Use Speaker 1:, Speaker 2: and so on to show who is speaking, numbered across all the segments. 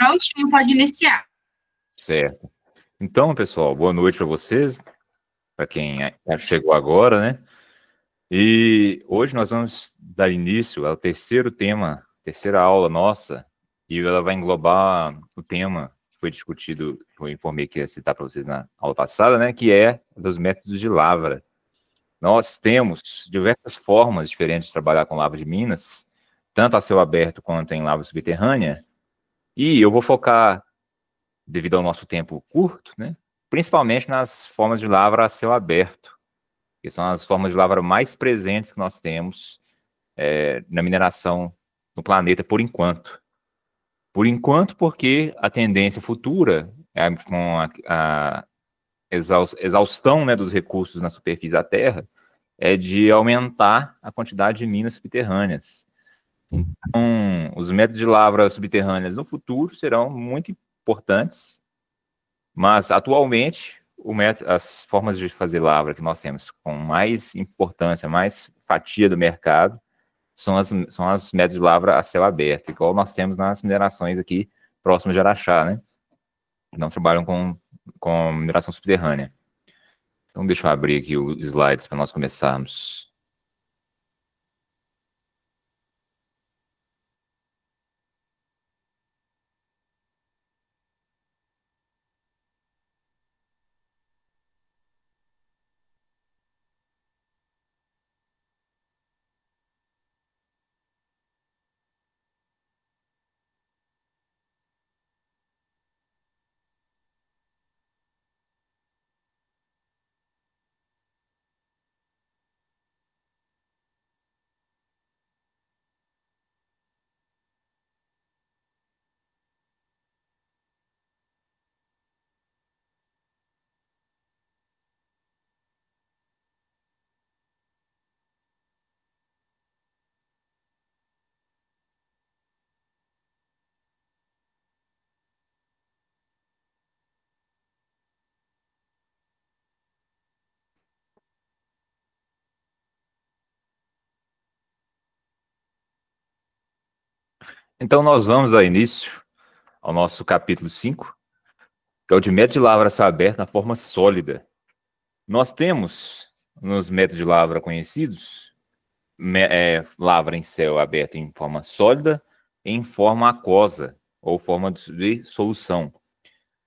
Speaker 1: Prontinho, pode iniciar.
Speaker 2: Certo. Então, pessoal, boa noite para vocês, para quem chegou agora, né? E hoje nós vamos dar início ao terceiro tema, terceira aula nossa, e ela vai englobar o tema que foi discutido, eu informei que ia citar para vocês na aula passada, né? Que é dos métodos de lavra. Nós temos diversas formas diferentes de trabalhar com lavra de minas, tanto a céu aberto quanto em lavra subterrânea, e eu vou focar, devido ao nosso tempo curto, né, principalmente nas formas de lavra a céu aberto, que são as formas de lavra mais presentes que nós temos na mineração no planeta por enquanto. Por enquanto, porque a tendência futura, com a exaustão, né, dos recursos na superfície da Terra, é de aumentar a quantidade de minas subterrâneas. Então, os métodos de lavra subterrâneas no futuro serão muito importantes, mas atualmente as formas de fazer lavra que nós temos com mais importância, mais fatia do mercado, são as métodos de lavra a céu aberto, igual nós temos nas minerações aqui próximas de Araxá, né? Que não trabalham com mineração subterrânea. Então, deixa eu abrir aqui os slides para nós começarmos. Então, nós vamos dar início ao nosso capítulo 5, que é o de método de lavra a céu aberto na forma sólida. Nós temos, nos métodos de lavra conhecidos, lavra em céu aberto em forma sólida e em forma aquosa, ou forma de solução.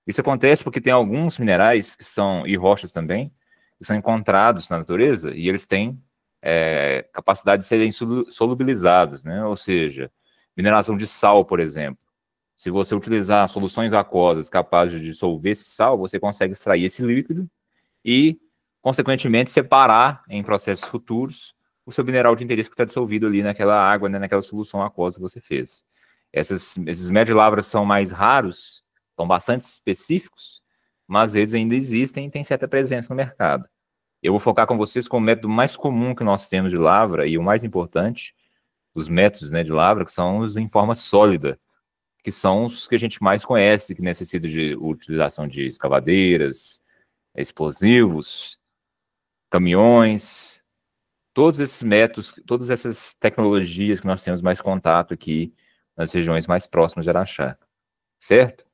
Speaker 2: Isso acontece porque tem alguns minerais e rochas também, que são encontrados na natureza e eles têm capacidade de serem solubilizados, né? Ou seja, mineração de sal, por exemplo. Se você utilizar soluções aquosas capazes de dissolver esse sal, você consegue extrair esse líquido e, consequentemente, separar em processos futuros o seu mineral de interesse que está dissolvido ali naquela água, né, naquela solução aquosa que você fez. Esses métodos de lavra são mais raros, são bastante específicos, mas eles ainda existem e têm certa presença no mercado. Eu vou focar com vocês com o método mais comum que nós temos de lavra e o mais importante, os métodos, né, de lavra, que são os em forma sólida, que são os que a gente mais conhece, que necessitam de utilização de escavadeiras, explosivos, caminhões, todos esses métodos, todas essas tecnologias que nós temos mais contato aqui nas regiões mais próximas de Araxá, certo?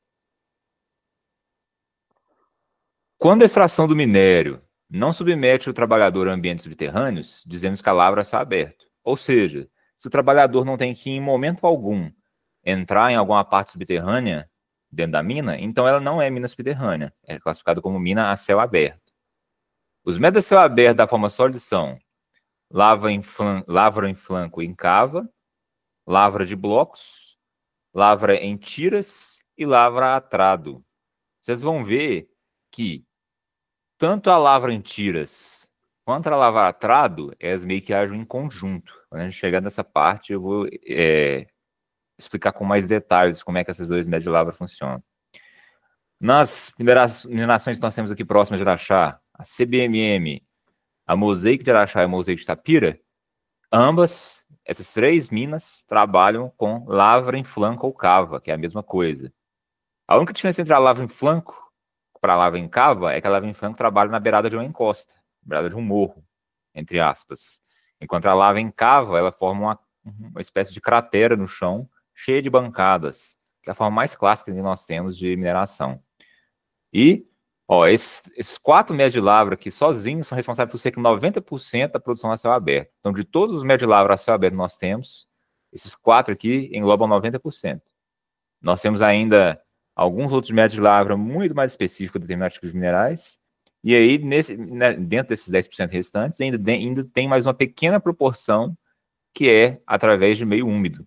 Speaker 2: Quando a extração do minério não submete o trabalhador a ambientes subterrâneos, dizemos que a lavra está aberta. Ou seja, se o trabalhador não tem que, em momento algum, entrar em alguma parte subterrânea dentro da mina, então ela não é mina subterrânea, é classificada como mina a céu aberto. Os métodos a céu aberto da forma sólida são lavra em flanco em cava, lavra de blocos, lavra em tiras e lavra a trado. Vocês vão ver que tanto a lavra em tiras quanto a lavra a trado, elas meio que agem em conjunto. Quando a gente chegar nessa parte, eu vou explicar com mais detalhes como é que esses dois métodos de lavra funcionam. Nas minerações que nós temos aqui próximas de Araxá, a CBMM, a Mosaic de Araxá e a Mosaic de Tapira, ambas, essas três minas, trabalham com lavra em flanco ou cava, que é a mesma coisa. A única diferença entre a lavra em flanco para a lavra em cava é que a lavra em flanco trabalha na beirada de uma encosta, beirada de um morro, entre aspas. Enquanto a lavra em cava, ela forma uma espécie de cratera no chão, cheia de bancadas. que é a forma mais clássica que nós temos de mineração. E, ó, esses 4 médios de lavra aqui sozinhos são responsáveis por cerca de 90% da produção a céu aberto. Então, de todos os médios de lavra a céu aberto que nós temos, esses 4 aqui englobam 90%. Nós temos ainda alguns outros médios de lavra muito mais específicos de determinados tipos de minerais, e aí, dentro desses 10% restantes, ainda tem mais uma pequena proporção que é através de meio úmido.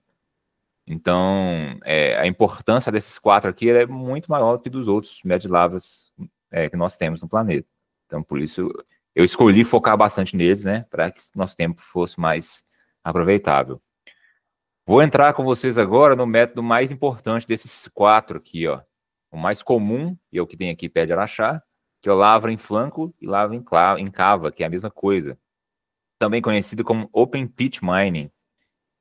Speaker 2: Então, a importância desses 4 aqui é muito maior do que dos outros médios de lavras que nós temos no planeta. Então, por isso, eu escolhi focar bastante neles, né, para que nosso tempo fosse mais aproveitável. Vou entrar com vocês agora no método mais importante desses 4 aqui, ó. O mais comum, e é o que tem aqui pé de araxá, que é o lavra em flanco e lavra em cava, que é a mesma coisa. Também conhecido como Open Pit Mining.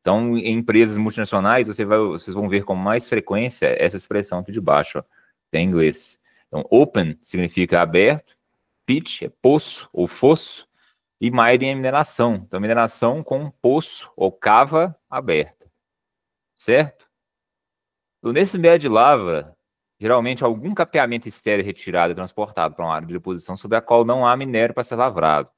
Speaker 2: Então, em empresas multinacionais, vocês vão ver com mais frequência essa expressão aqui de baixo, ó, em inglês. Então, open significa aberto, pit é poço ou fosso, e mining é mineração. Então, mineração com poço ou cava aberta. Certo? Então, nesse médio de lava, geralmente algum capeamento estéreo é retirado e transportado para uma área de deposição sobre a qual não há minério para ser lavrado.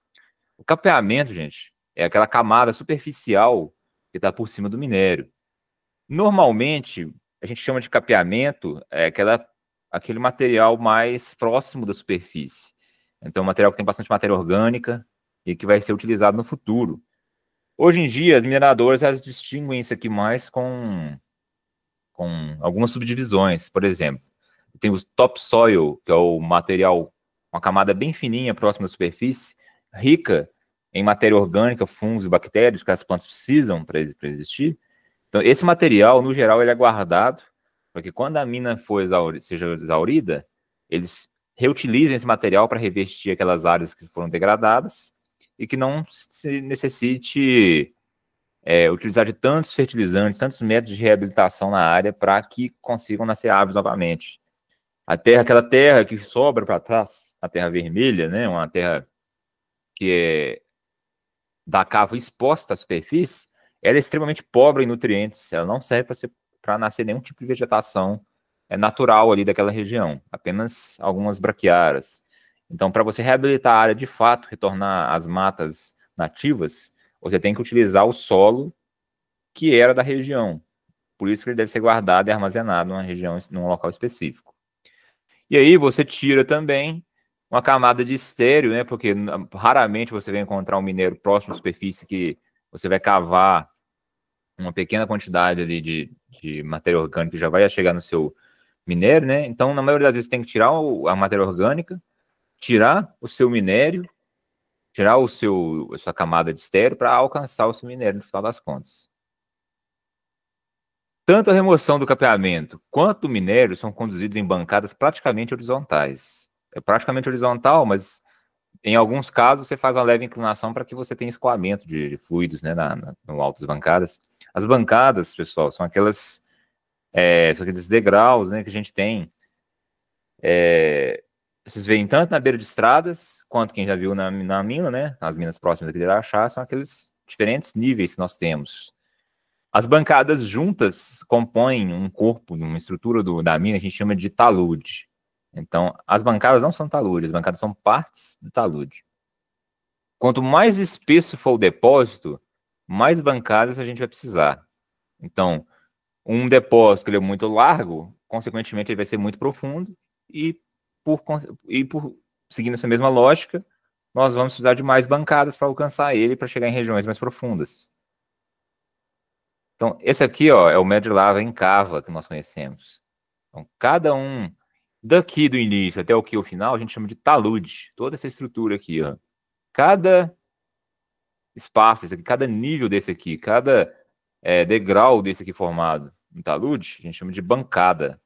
Speaker 2: O capeamento, gente, é aquela camada superficial que está por cima do minério. Normalmente, a gente chama de capeamento aquele material mais próximo da superfície. Então, material que tem bastante matéria orgânica e que vai ser utilizado no futuro. Hoje em dia, as mineradoras elas distinguem isso aqui mais com algumas subdivisões. Por exemplo, tem o topsoil, que é o material, uma camada bem fininha, próxima da superfície, rica em matéria orgânica, fungos e bactérias que as plantas precisam para existir. Então, esse material, no geral, ele é guardado para que quando a mina seja exaurida, eles reutilizem esse material para revestir aquelas áreas que foram degradadas e que não se necessite utilizar de tantos fertilizantes, tantos métodos de reabilitação na área para que consigam nascer árvores novamente. Aquela terra que sobra para trás, a terra vermelha, né, uma terra que é da cava exposta à superfície, ela é extremamente pobre em nutrientes, ela não serve para nascer nenhum tipo de vegetação natural ali daquela região, apenas algumas braquiárias. Então, para você reabilitar a área de fato, retornar às matas nativas, você tem que utilizar o solo que era da região. Por isso que ele deve ser guardado e armazenado numa região, num local específico. E aí você tira também uma camada de estéreo, né? Porque raramente você vai encontrar um minério próximo à superfície que você vai cavar uma pequena quantidade ali de matéria orgânica que já vai chegar no seu minério, né? Então, na maioria das vezes, tem que tirar a matéria orgânica, tirar o seu minério, tirar a sua camada de estéreo para alcançar o seu minério no final das contas. Tanto a remoção do capeamento quanto do minério são conduzidos em bancadas praticamente horizontais. É praticamente horizontal, mas em alguns casos você faz uma leve inclinação para que você tenha escoamento de fluidos, né, no alto das bancadas. As bancadas, pessoal, são aqueles degraus, né, que a gente tem. Vocês veem tanto na beira de estradas, quanto quem já viu na mina, né, nas minas próximas aqui de Araxá, são aqueles diferentes níveis que nós temos. As bancadas juntas compõem um corpo, uma estrutura da mina que a gente chama de talude. Então, as bancadas não são taludes, as bancadas são partes do talude. Quanto mais espesso for o depósito, mais bancadas a gente vai precisar. Então, um depósito ele é muito largo, consequentemente ele vai ser muito profundo, e por seguindo essa mesma lógica, nós vamos precisar de mais bancadas para alcançar ele, para chegar em regiões mais profundas. Então, esse aqui, ó, é o médio de lava em cava que nós conhecemos. Então, cada um, daqui do início até o final, a gente chama de talude. Toda essa estrutura aqui, ó. Cada espaço, esse aqui, cada nível desse aqui, cada degrau desse aqui formado em talude, a gente chama de bancada.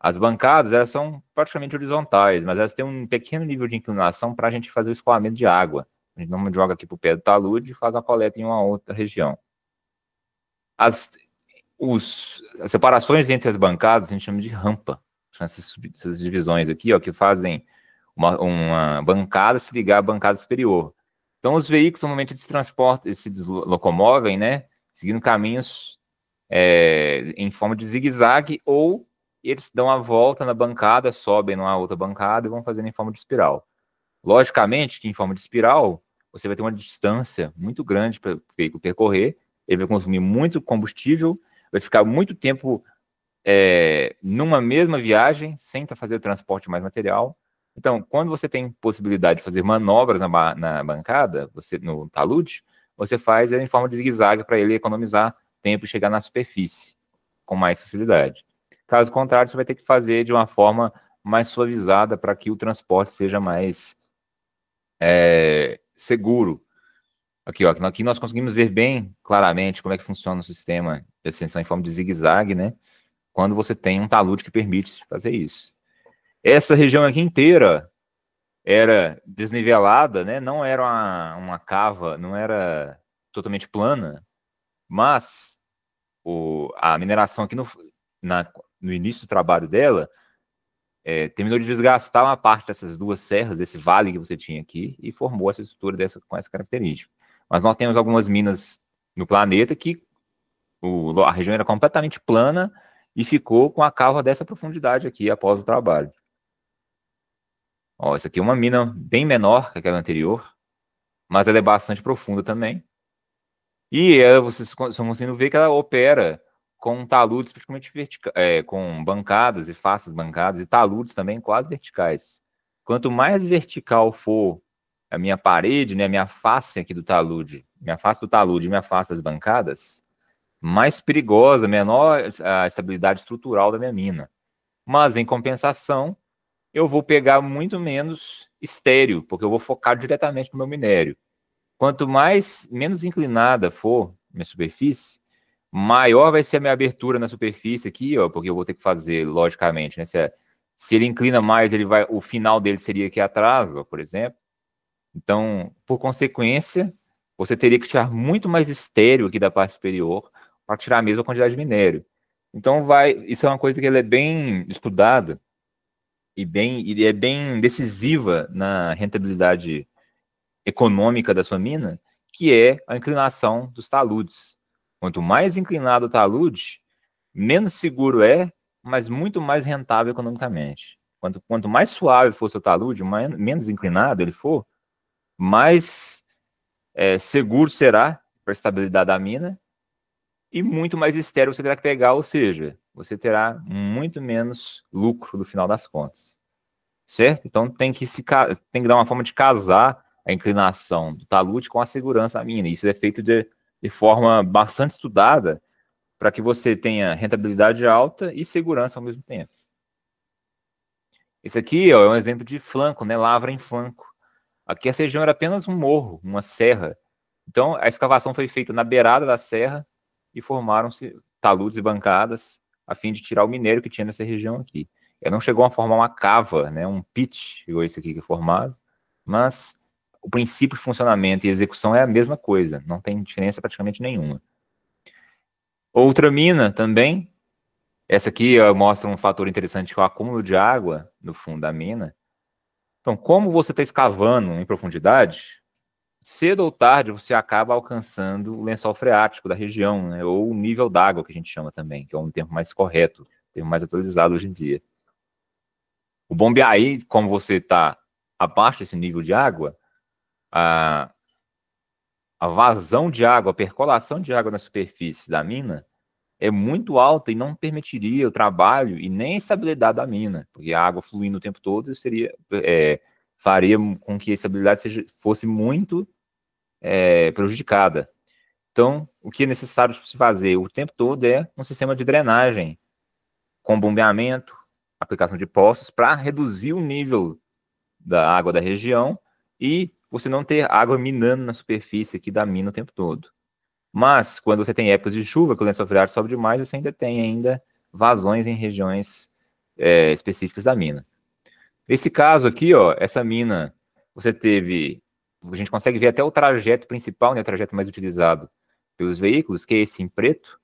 Speaker 2: As bancadas, elas são praticamente horizontais, mas elas têm um pequeno nível de inclinação para a gente fazer o escoamento de água. A gente não joga aqui para o pé do talude e faz uma coleta em uma outra região. As separações entre as bancadas a gente chama de rampa. São essas divisões aqui, ó, que fazem uma bancada se ligar à bancada superior. Então, os veículos, normalmente, eles se locomovem, né, seguindo caminhos em forma de zigue-zague, ou eles dão a volta na bancada, sobem numa outra bancada e vão fazendo em forma de espiral. Logicamente que em forma de espiral, você vai ter uma distância muito grande para o veículo percorrer, ele vai consumir muito combustível, vai ficar muito tempo numa mesma viagem, sem fazer o transporte de mais material. Então, quando você tem possibilidade de fazer manobras na bancada, no talude, você faz em forma de zigue-zague para ele economizar tempo e chegar na superfície com mais facilidade. Caso contrário, você vai ter que fazer de uma forma mais suavizada para que o transporte seja mais seguro. Aqui, ó, aqui nós conseguimos ver bem claramente como é que funciona o sistema de ascensão em forma de zigue-zague, né? Quando você tem um talude que permite fazer isso. Essa região aqui inteira era desnivelada, né? Não era uma cava, não era totalmente plana, mas a mineração aqui no início do trabalho dela terminou de desgastar uma parte dessas duas serras, desse vale que você tinha aqui, e formou essa estrutura com essa característica. Mas nós temos algumas minas no planeta que a região era completamente plana e ficou com a cava dessa profundidade aqui após o trabalho. Ó, essa aqui é uma mina bem menor que aquela anterior, mas ela é bastante profunda também. E vocês estão conseguindo ver que ela opera com taludes praticamente verticais, com bancadas e faces bancadas, e taludes também quase verticais. Quanto mais vertical for a minha parede, né, a minha face aqui do talude, minha face do talude e minha face das bancadas, mais perigosa, menor a estabilidade estrutural da minha mina. Mas, em compensação, eu vou pegar muito menos estéreo, porque eu vou focar diretamente no meu minério. Quanto menos inclinada for minha superfície, maior vai ser a minha abertura na superfície aqui, ó, porque eu vou ter que fazer, logicamente, né? Se ele inclina mais, o final dele seria aqui atrás, ó, por exemplo. Então, por consequência, você teria que tirar muito mais estéreo aqui da parte superior para tirar a mesma quantidade de minério. Então, isso é uma coisa que ela é bem estudada e é bem decisiva na rentabilidade econômica da sua mina, que é a inclinação dos taludes. Quanto mais inclinado o talude, menos seguro é, mas muito mais rentável economicamente. Quanto mais suave for o seu talude, menos inclinado ele for, mais seguro será para a estabilidade da mina e muito mais estéreo você terá que pegar, ou seja, você terá muito menos lucro no final das contas. Certo? Então tem que dar uma forma de casar a inclinação do talude com a segurança da mina. Isso é feito de forma bastante estudada para que você tenha rentabilidade alta e segurança ao mesmo tempo. Esse aqui, ó, é um exemplo de flanco, né? Lavra em flanco. Aqui essa região era apenas um morro, uma serra. Então a escavação foi feita na beirada da serra e formaram-se taludes e bancadas a fim de tirar o minério que tinha nessa região aqui. Ela não chegou a formar uma cava, né, um pit, igual esse aqui que é formado, mas o princípio de funcionamento e execução é a mesma coisa, não tem diferença praticamente nenhuma. Outra mina também, essa aqui mostra um fator interessante, que é o acúmulo de água no fundo da mina. Então, como você está escavando em profundidade, cedo ou tarde você acaba alcançando o lençol freático da região, né, ou o nível d'água, que a gente chama também, que é um termo mais correto, termo mais atualizado hoje em dia. O bombeaí, como você está abaixo desse nível de água, a vazão de água, a percolação de água na superfície da mina é muito alta e não permitiria o trabalho e nem a estabilidade da mina, porque a água fluindo o tempo todo faria com que a estabilidade fosse muito prejudicada. Então, o que é necessário se fazer o tempo todo é um sistema de drenagem com bombeamento, aplicação de poços, para reduzir o nível da água da região e você não ter água minando na superfície aqui da mina o tempo todo. Mas, quando você tem épocas de chuva, que o lençol freático sobe demais, você ainda tem vazões em regiões específicas da mina. Nesse caso aqui, ó, essa mina, a gente consegue ver até o trajeto principal, né, o trajeto mais utilizado pelos veículos, que é esse em preto.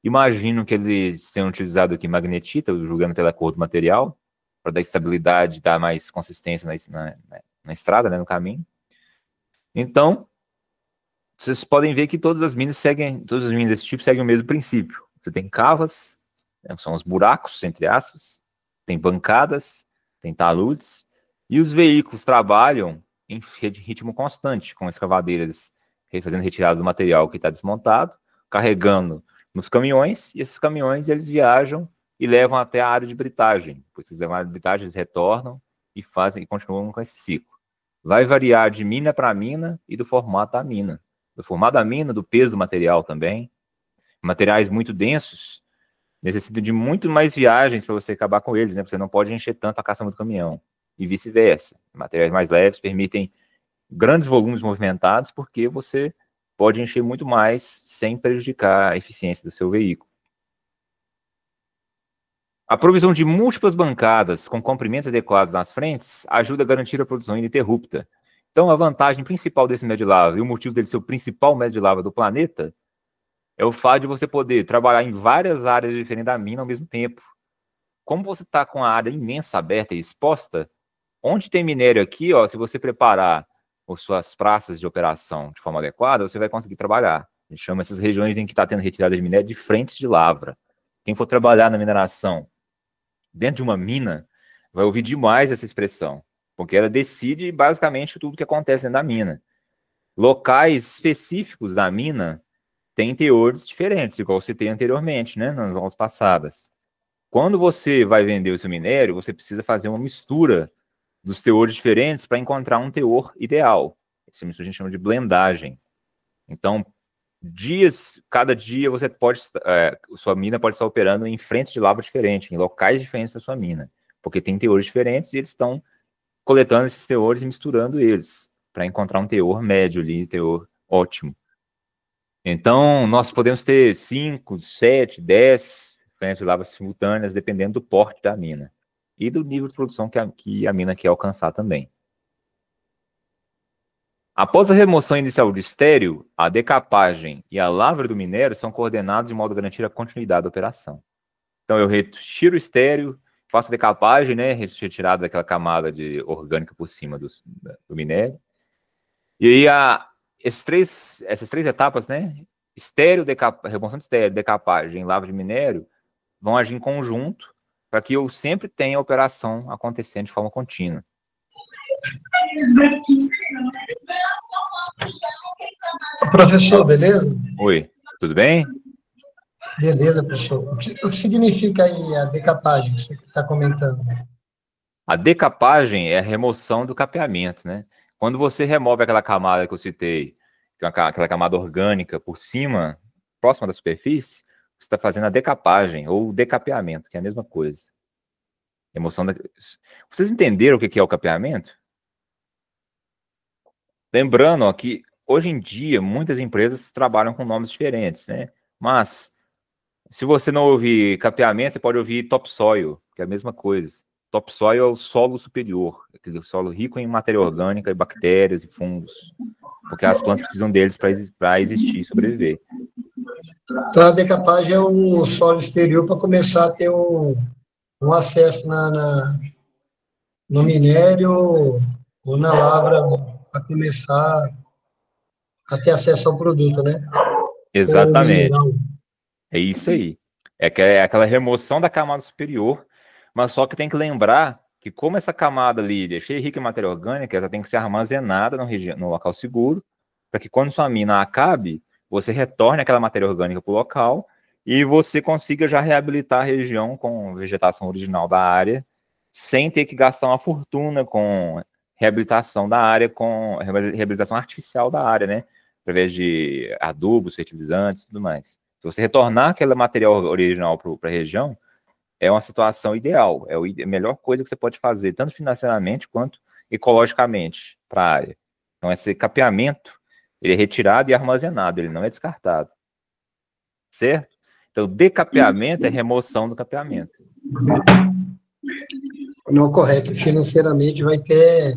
Speaker 2: Imagino que eles tenham utilizado aqui magnetita, julgando pela cor do material, para dar estabilidade, dar mais consistência na estrada, né, no caminho. Então, vocês podem ver que todas as minas desse tipo seguem o mesmo princípio. Você tem cavas, né, são os buracos, entre aspas, tem bancadas, tem taludes, e os veículos trabalham em ritmo constante, com escavadeiras fazendo retirada do material que está desmontado, carregando nos caminhões, e esses caminhões eles viajam e levam até a área de britagem. Depois que eles levam a área de britagem, eles retornam e fazem e continuam com esse ciclo. Vai variar de mina para mina e do formato da mina. Do formato da mina, do peso do material também. Materiais muito densos necessitam de muito mais viagens para você acabar com eles, né? Porque você não pode encher tanto a caçamba do caminhão. E vice-versa. Materiais mais leves permitem grandes volumes movimentados, porque você pode encher muito mais sem prejudicar a eficiência do seu veículo. A provisão de múltiplas bancadas com comprimentos adequados nas frentes ajuda a garantir a produção ininterrupta. Então, a vantagem principal desse médio de lava, e o motivo dele ser o principal médio de lava do planeta, é o fato de você poder trabalhar em várias áreas diferentes da mina ao mesmo tempo. Como você está com a área imensa, aberta e exposta, onde tem minério aqui, ó, se você preparar as suas praças de operação de forma adequada, você vai conseguir trabalhar. A gente chama essas regiões em que está tendo retirada de minério de frentes de lavra. Quem for trabalhar na mineração dentro de uma mina vai ouvir demais essa expressão, porque ela decide basicamente tudo que acontece dentro da mina. Locais específicos da mina têm teores diferentes, igual eu citei anteriormente, né, nas aulas passadas. Quando você vai vender o seu minério, você precisa fazer uma mistura dos teores diferentes para encontrar um teor ideal. Essa mistura a gente chama de blendagem. Então, cada dia você pode, sua mina pode estar operando em frentes de lava diferentes, em locais diferentes da sua mina, porque tem teores diferentes e eles estão coletando esses teores e misturando eles para encontrar um teor médio ali, um teor ótimo. Então, nós podemos ter 5, 7, 10 frentes de lava simultâneas, dependendo do porte da mina e do nível de produção que a mina quer alcançar também. Após a remoção inicial de estéreo, a decapagem e a lavra do minério são coordenados de modo a garantir a continuidade da operação. Então, eu retiro o estéreo, faço a decapagem, né, retirada daquela camada orgânica por cima do minério. E aí, essas três etapas, né, remoção de estéreo, decapagem e lavra de minério, vão agir em conjunto para que eu sempre tenha a operação acontecendo de forma contínua.
Speaker 1: Professor, beleza?
Speaker 2: Oi, tudo bem?
Speaker 1: Beleza, professor. O que significa aí a decapagem que você está comentando?
Speaker 2: A decapagem é a remoção do capeamento, né? Quando você remove aquela camada que eu citei, que é aquela camada orgânica por cima, próxima da superfície, você está fazendo a decapagem ou decapeamento, que é a mesma coisa. Vocês entenderam o que é o capeamento? Lembrando, ó, que hoje em dia muitas empresas trabalham com nomes diferentes, né? Mas se você não ouvir capeamento, você pode ouvir topsoil, que é a mesma coisa. Topsoil é o solo superior, aquele solo rico em matéria orgânica, e bactérias e fungos, porque as plantas precisam deles para existir e sobreviver.
Speaker 1: Então, a decapagem é o solo exterior para começar a ter um acesso no minério ou na lavra para começar a ter acesso ao produto, né?
Speaker 2: Exatamente. É isso aí. É aquela remoção da camada superior, mas só que tem que lembrar que como essa camada ali é cheia e rica em matéria orgânica, ela tem que ser armazenada no local seguro, para que quando sua mina acabe, você retorne aquela matéria orgânica para o local e você consiga já reabilitar a região com vegetação original da área, sem ter que gastar uma fortuna com reabilitação da área, com reabilitação artificial da área, né? Através de adubos, fertilizantes e tudo mais. Se você retornar aquele material original para a região, é uma situação ideal, é a melhor coisa que você pode fazer, tanto financeiramente quanto ecologicamente para a área. Então, esse capeamento, ele é retirado e armazenado, ele não é descartado. Certo? Então, decapeamento é remoção do capeamento.
Speaker 1: Não, correto. Financeiramente vai ter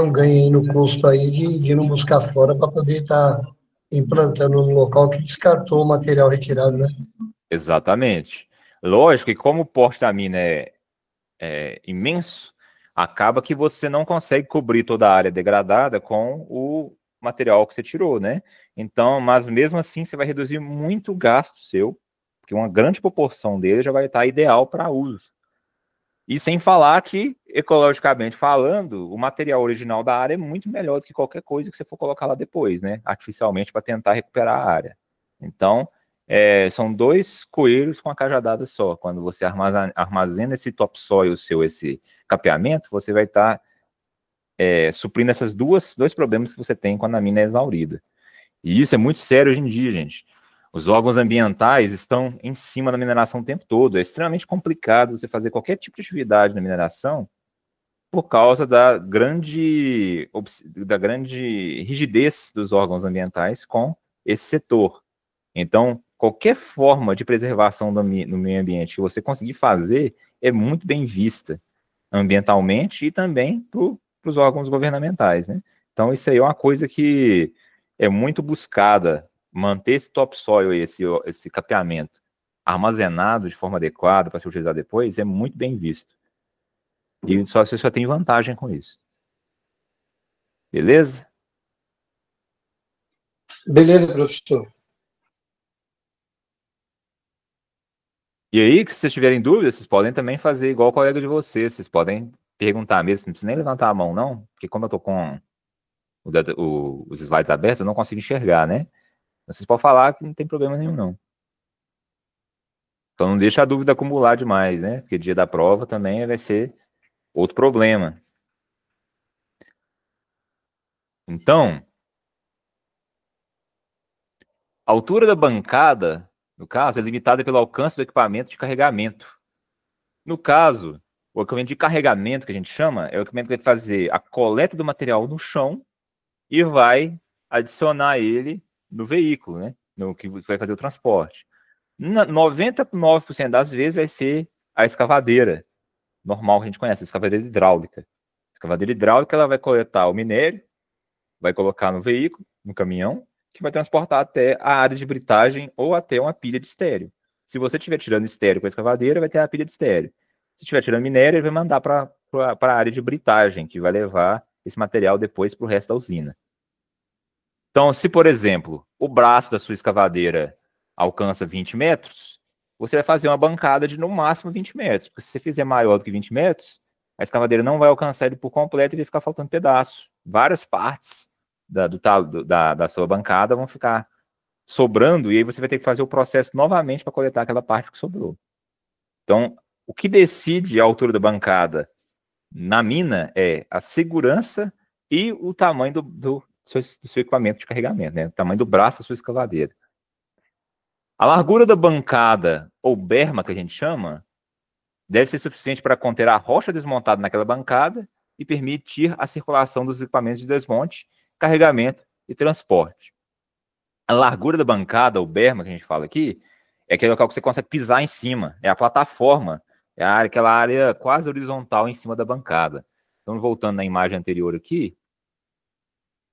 Speaker 1: um ganho aí no custo aí de não buscar fora para poder estar implantando no local que descartou o material retirado, né?
Speaker 2: Exatamente. Lógico que como o porte da mina é imenso, acaba que você não consegue cobrir toda a área degradada com o material que você tirou, né? Então, mas mesmo assim você vai reduzir muito o gasto seu porque uma grande proporção dele já vai estar ideal para uso. E sem falar que, ecologicamente falando, o material original da área é muito melhor do que qualquer coisa que você for colocar lá depois, né? Artificialmente, para tentar recuperar a área. Então, são 2 coelhos com a cajadada só. Quando você armazena esse topsoil seu, esse capeamento, você vai estar suprindo esses dois problemas que você tem quando a mina é exaurida. E isso é muito sério hoje em dia, gente. Os órgãos ambientais estão em cima da mineração o tempo todo. É extremamente complicado você fazer qualquer tipo de atividade na mineração por causa da grande rigidez dos órgãos ambientais com esse setor. Então, qualquer forma de preservação no meio ambiente que você conseguir fazer é muito bem vista ambientalmente e também para os órgãos governamentais, né? Então, isso aí é uma coisa que é muito buscada, manter esse topsoil, esse capeamento armazenado de forma adequada para ser utilizado depois, é muito bem visto. E você só tem vantagem com isso. Beleza?
Speaker 1: Beleza, professor.
Speaker 2: E aí, se vocês tiverem dúvidas, vocês podem também fazer igual o colega de vocês. Vocês podem perguntar mesmo, não precisa nem levantar a mão, não, porque como eu estou com os slides abertos, eu não consigo enxergar, né? Vocês podem falar que não tem problema nenhum, não. Então não deixa a dúvida acumular demais, né? Porque dia da prova também vai ser outro problema. Então, a altura da bancada, no caso, é limitada pelo alcance do equipamento de carregamento. No caso, o equipamento de carregamento, que a gente chama, é o equipamento que vai fazer a coleta do material no chão e vai adicionar ele no veículo, né? No que vai fazer o transporte. 99% das vezes vai ser a escavadeira normal que a gente conhece, a escavadeira hidráulica. A escavadeira hidráulica, ela vai coletar o minério, vai colocar no veículo, no caminhão, que vai transportar até a área de britagem ou até uma pilha de estéreo. Se você estiver tirando estéreo com a escavadeira, vai ter a pilha de estéreo. Se estiver tirando minério, ele vai mandar para a área de britagem, que vai levar esse material depois para o resto da usina. Então, se, por exemplo, o braço da sua escavadeira alcança 20 metros, você vai fazer uma bancada de no máximo 20 metros, porque se você fizer maior do que 20 metros, a escavadeira não vai alcançar ele por completo e vai ficar faltando pedaço. Várias partes da sua bancada vão ficar sobrando e aí você vai ter que fazer o processo novamente para coletar aquela parte que sobrou. Então, o que decide a altura da bancada na mina é a segurança e o tamanho do seu equipamento de carregamento, né? O tamanho do braço da sua escavadeira. A largura da bancada, ou berma, que a gente chama, deve ser suficiente para conter a rocha desmontada naquela bancada e permitir a circulação dos equipamentos de desmonte, carregamento e transporte. A largura da bancada, ou berma, que a gente fala aqui, é aquele local que você consegue pisar em cima, é a plataforma, é aquela área quase horizontal em cima da bancada. Então, voltando na imagem anterior aqui,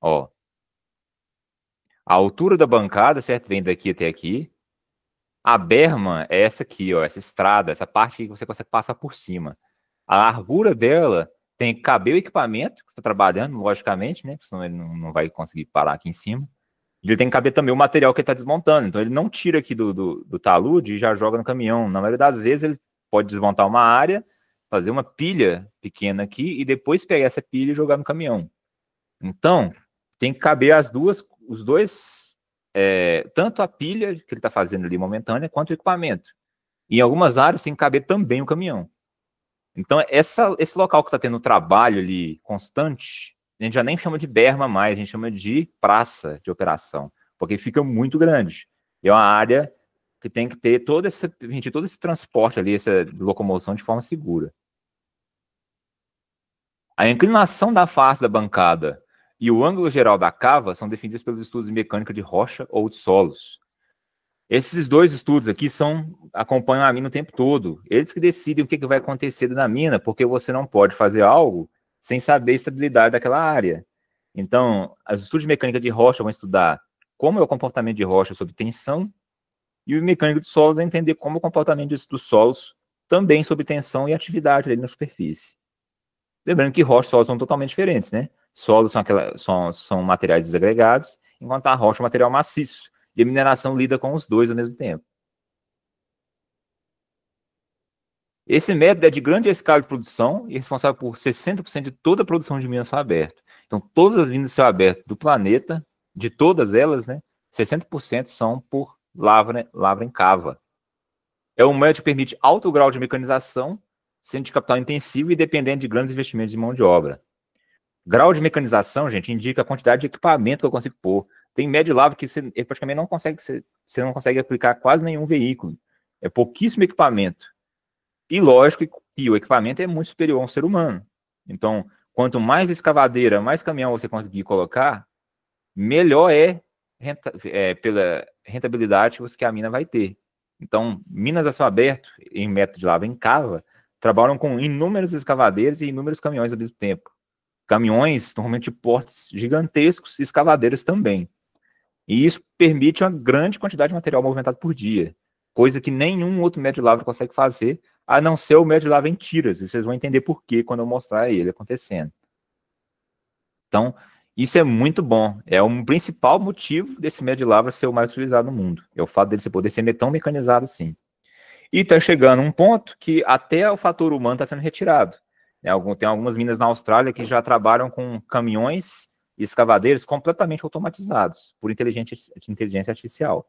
Speaker 2: ó, a altura da bancada, certo? Vem daqui até aqui. A berma é essa aqui, ó, essa estrada, essa parte que você consegue passar por cima. A largura dela tem que caber o equipamento que você está trabalhando, logicamente, né? Porque senão ele não vai conseguir parar aqui em cima. E ele tem que caber também o material que ele está desmontando. Então ele não tira aqui do talude e já joga no caminhão. Na maioria das vezes ele pode desmontar uma área, fazer uma pilha pequena aqui e depois pegar essa pilha e jogar no caminhão. Então, tem que caber os dois, tanto a pilha que ele está fazendo ali momentânea, quanto o equipamento. E em algumas áreas tem que caber também o caminhão. Então, esse local que está tendo trabalho ali constante, a gente já nem chama de berma mais, a gente chama de praça de operação, porque fica muito grande. E é uma área que tem que ter todo esse transporte ali, essa locomoção de forma segura. A inclinação da face da bancada e o ângulo geral da cava são definidos pelos estudos de mecânica de rocha ou de solos. Esses dois estudos aqui acompanham a mina o tempo todo. Eles que decidem o que vai acontecer na mina, porque você não pode fazer algo sem saber a estabilidade daquela área. Então, os estudos de mecânica de rocha vão estudar como é o comportamento de rocha sob tensão, e o mecânico de solos vai entender como é o comportamento dos solos também sob tensão e atividade ali na superfície. Lembrando que rocha e solos são totalmente diferentes, né? Solos são materiais desagregados, enquanto a rocha é um material maciço. E a mineração lida com os dois ao mesmo tempo. Esse método é de grande escala de produção e responsável por 60% de toda a produção de minas a céu aberto. Então, todas as minas a céu aberto do planeta, de todas elas, né, 60% são por lavra em cava. É um método que permite alto grau de mecanização, sendo de capital intensivo e dependendo de grandes investimentos de mão de obra. Grau de mecanização, gente, indica a quantidade de equipamento que eu consigo pôr. Tem médio de lavra que você praticamente não consegue, você não consegue aplicar quase nenhum veículo. É pouquíssimo equipamento. E lógico que o equipamento é muito superior a um ser humano. Então, quanto mais escavadeira, mais caminhão você conseguir colocar, melhor pela rentabilidade que a mina vai ter. Então, minas a céu aberto, em método de lavra em cava, trabalham com inúmeras escavadeiras e inúmeros caminhões ao mesmo tempo. Caminhões, normalmente de portes gigantescos, e escavadeiras também. E isso permite uma grande quantidade de material movimentado por dia, coisa que nenhum outro método de lavra consegue fazer, a não ser o método de lavra em tiras, e vocês vão entender por quê quando eu mostrar ele acontecendo. Então, isso é muito bom. É um principal motivo desse método de lavra ser o mais utilizado no mundo. É o fato dele poder ser tão mecanizado assim. E está chegando um ponto que até o fator humano está sendo retirado. Tem algumas minas na Austrália que já trabalham com caminhões e escavadeiros completamente automatizados por inteligência artificial.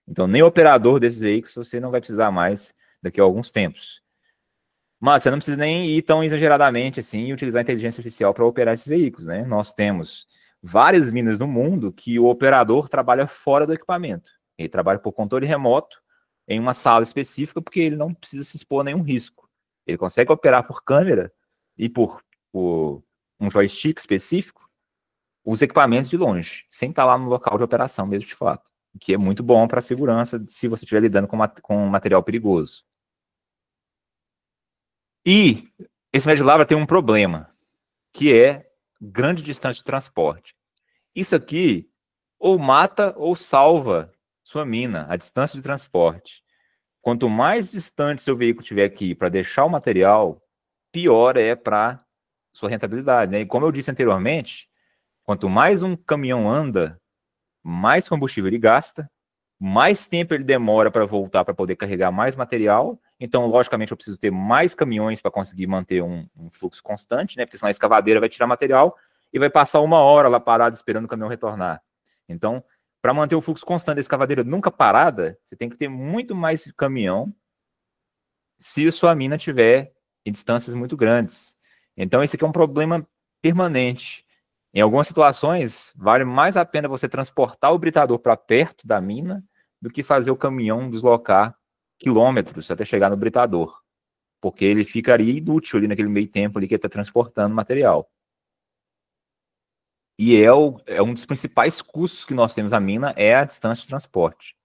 Speaker 2: Então, nem o operador desses veículos você não vai precisar mais daqui a alguns tempos. Mas você não precisa nem ir tão exageradamente assim e utilizar a inteligência artificial para operar esses veículos, né? Nós temos várias minas no mundo que o operador trabalha fora do equipamento. Ele trabalha por controle remoto em uma sala específica porque ele não precisa se expor a nenhum risco. Ele consegue operar por câmera e por um joystick específico os equipamentos de longe, sem estar lá no local de operação mesmo de fato, o que é muito bom para a segurança se você estiver lidando com material perigoso. E esse método de lavra tem um problema, que é grande distância de transporte. Isso aqui ou mata ou salva sua mina, a distância de transporte. Quanto mais distante seu veículo tiver aqui para deixar o material, pior é para sua rentabilidade, né? E como eu disse anteriormente, quanto mais um caminhão anda, mais combustível ele gasta, mais tempo ele demora para voltar para poder carregar mais material. Então, logicamente, eu preciso ter mais caminhões para conseguir manter um fluxo constante, né? Porque senão a escavadeira vai tirar material e vai passar 1 hora lá parado esperando o caminhão retornar. Então, para manter o fluxo constante da escavadeira nunca parada, você tem que ter muito mais caminhão se a sua mina tiver em distâncias muito grandes. Então, esse aqui é um problema permanente. Em algumas situações, vale mais a pena você transportar o britador para perto da mina do que fazer o caminhão deslocar quilômetros até chegar no britador, porque ele ficaria inútil ali naquele meio tempo ali que ele está transportando material. E é um dos principais custos que nós temos na mina, é a distância de transporte.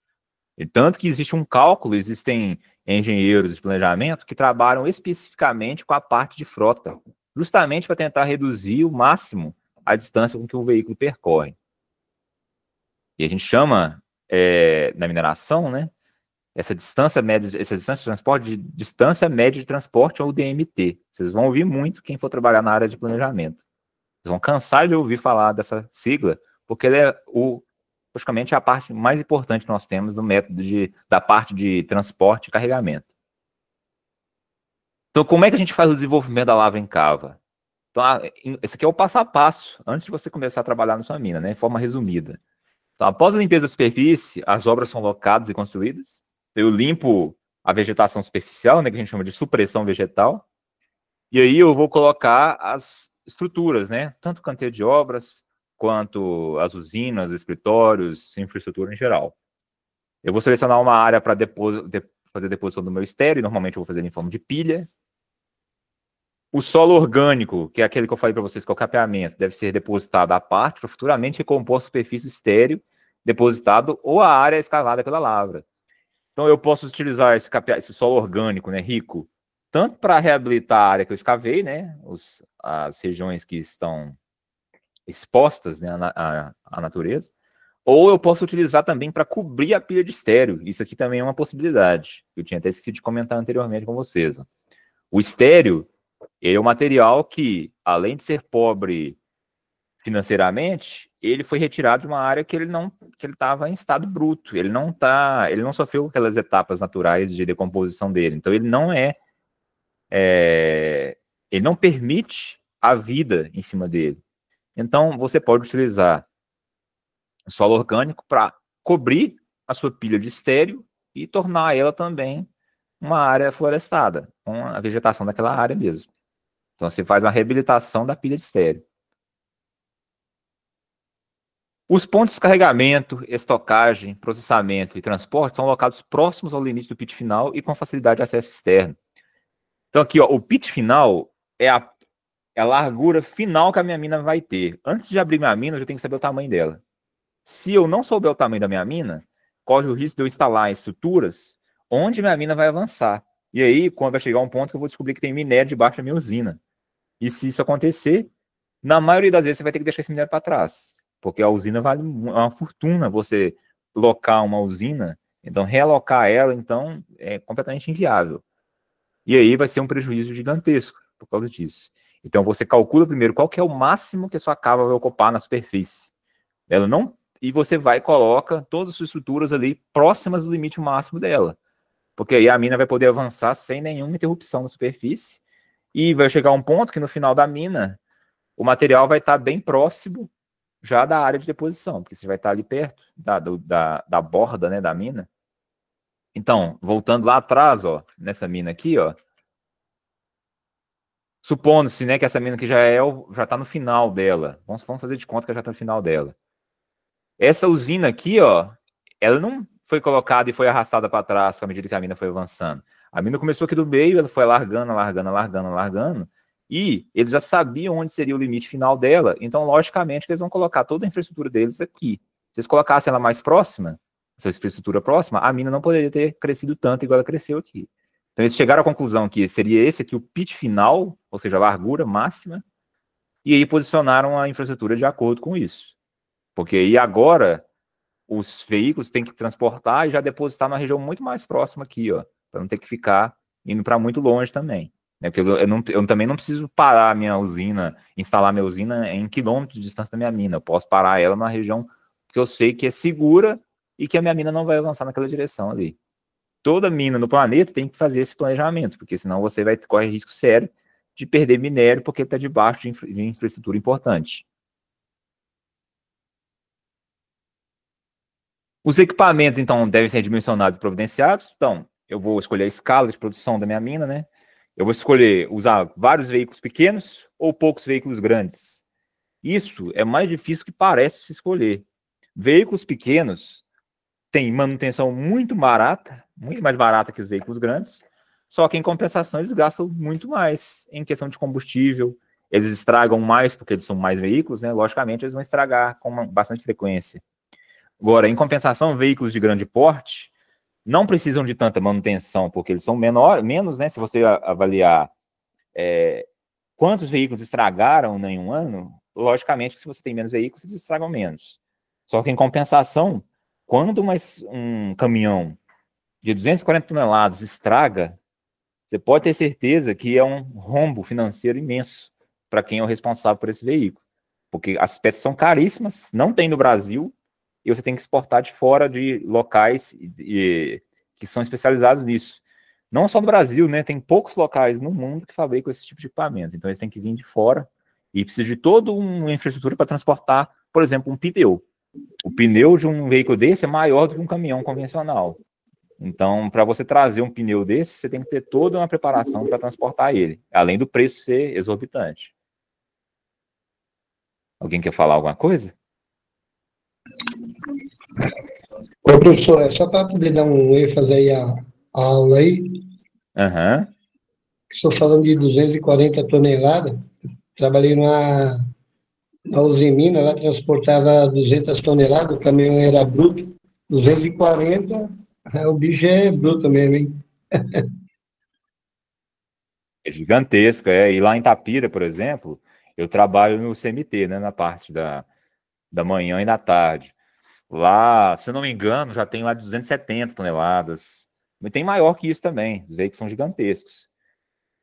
Speaker 2: E tanto que existe um cálculo, existem engenheiros de planejamento que trabalham especificamente com a parte de frota, justamente para tentar reduzir o máximo a distância com que o veículo percorre. E a gente chama, na mineração, né, essa distância de transporte de distância média de transporte, ou DMT. Vocês vão ouvir muito quem for trabalhar na área de planejamento. Vocês vão cansar de ouvir falar dessa sigla, porque ele é praticamente a parte mais importante que nós temos no método da parte de transporte e carregamento. Então, como é que a gente faz o desenvolvimento da lavra em cava? Então, esse aqui é o passo a passo, antes de você começar a trabalhar na sua mina, né, de forma resumida. Então, após a limpeza da superfície, as obras são locadas e construídas. Eu limpo a vegetação superficial, né, que a gente chama de supressão vegetal, e aí eu vou colocar as estruturas, né, tanto o canteiro de obras, quanto as usinas, escritórios, infraestrutura em geral. Eu vou selecionar uma área para fazer a deposição do meu estéreo, normalmente eu vou fazer em forma de pilha. O solo orgânico, que é aquele que eu falei para vocês, que é o capeamento, deve ser depositado à parte para futuramente recompor a superfície estéreo depositado ou a área escavada pela lavra. Então eu posso utilizar esse solo orgânico, né, rico, tanto para reabilitar a área que eu escavei, né, as regiões que estão expostas, né, à natureza, ou eu posso utilizar também para cobrir a pilha de estéreo. Isso aqui também é uma possibilidade. Eu tinha até esquecido de comentar anteriormente com vocês. O estéreo, ele é um material que, além de ser pobre financeiramente, ele foi retirado de uma área que ele estava em estado bruto. Ele não sofreu aquelas etapas naturais de decomposição dele. Então, ele não é ele não permite a vida em cima dele. Então, você pode utilizar solo orgânico para cobrir a sua pilha de estéreo e tornar ela também uma área florestada, com a vegetação daquela área mesmo. Então, você faz uma reabilitação da pilha de estéreo. Os pontos de carregamento, estocagem, processamento e transporte são locados próximos ao limite do pit final e com facilidade de acesso externo. Então, aqui, ó, o pit final é a largura final que a minha mina vai ter. Antes de abrir minha mina, eu já tenho que saber o tamanho dela. Se eu não souber o tamanho da minha mina, corre o risco de eu instalar estruturas onde minha mina vai avançar. E aí, quando vai chegar um ponto que eu vou descobrir que tem minério debaixo da minha usina. E se isso acontecer, na maioria das vezes você vai ter que deixar esse minério para trás. Porque a usina vale uma fortuna você locar uma usina, então realocar ela, então, é completamente inviável. E aí vai ser um prejuízo gigantesco por causa disso. Então você calcula primeiro qual que é o máximo que a sua cava vai ocupar na superfície. Ela não... E você vai e coloca todas as suas estruturas ali próximas do limite máximo dela. Porque aí a mina vai poder avançar sem nenhuma interrupção na superfície. E vai chegar um ponto que no final da mina, o material vai estar bem próximo já da área de deposição, porque você vai estar ali perto da borda, né, da mina. Então, voltando lá atrás, ó, nessa mina aqui, ó, supondo-se, né, que essa mina aqui já está no final dela. Vamos fazer de conta que já está no final dela. Essa usina aqui, ó, ela não foi colocada e foi arrastada para trás à medida que a mina foi avançando. A mina começou aqui do meio, ela foi largando, e eles já sabiam onde seria o limite final dela, então, logicamente, que eles vão colocar toda a infraestrutura deles aqui. Se eles colocassem ela mais próxima, essa infraestrutura próxima, a mina não poderia ter crescido tanto igual ela cresceu aqui. Então, eles chegaram à conclusão que seria esse aqui o pit final, ou seja, a largura máxima, e aí posicionaram a infraestrutura de acordo com isso. Porque aí agora os veículos têm que transportar e já depositar na região muito mais próxima aqui, ó, para não ter que ficar indo para muito longe também. Né? Porque eu também não preciso parar a minha usina, instalar minha usina em quilômetros de distância da minha mina. Eu posso parar ela na região que eu sei que é segura e que a minha mina não vai avançar naquela direção ali. Toda mina no planeta tem que fazer esse planejamento, porque senão você vai correr risco sério de perder minério porque está debaixo de infraestrutura importante. Os equipamentos, então, devem ser dimensionados e providenciados. Então, eu vou escolher a escala de produção da minha mina, né? Eu vou escolher usar vários veículos pequenos ou poucos veículos grandes. Isso é mais difícil que parece se escolher. Veículos pequenos têm manutenção muito barata, muito mais barata que os veículos grandes, só que em compensação eles gastam muito mais em questão de combustível, eles estragam mais porque eles são mais veículos, né? Logicamente eles vão estragar com bastante frequência. Agora, em compensação, veículos de grande porte não precisam de tanta manutenção, porque eles são menos, né? Se você avaliar quantos veículos estragaram em um ano, logicamente, se você tem menos veículos, eles estragam menos. Só que, em compensação, quando um caminhão de 240 toneladas estraga, você pode ter certeza que é um rombo financeiro imenso para quem é o responsável por esse veículo. Porque as peças são caríssimas, não tem no Brasil, e você tem que exportar de fora de locais que são especializados nisso. Não só no Brasil, né? Tem poucos locais no mundo que fabricam esse tipo de equipamento. Então, eles têm que vir de fora e precisa de toda uma infraestrutura para transportar, por exemplo, um pneu. O pneu de um veículo desse é maior do que um caminhão convencional. Então, para você trazer um pneu desse, você tem que ter toda uma preparação para transportar ele, além do preço ser exorbitante. Alguém quer falar alguma coisa?
Speaker 1: Ô, professor, é só para poder dar um ênfase aí à aula aí.
Speaker 2: Aham.
Speaker 1: Estou falando de 240 toneladas. Trabalhei na Usimina, lá transportava 200 toneladas, o caminhão era bruto. 240, o bicho é bruto mesmo, hein?
Speaker 2: É gigantesca, é. E lá em Tapira, por exemplo, eu trabalho no CMT, né, na parte da manhã e da tarde. Lá, se eu não me engano, já tem lá 270 toneladas. Mas tem maior que isso também. Os veículos são gigantescos.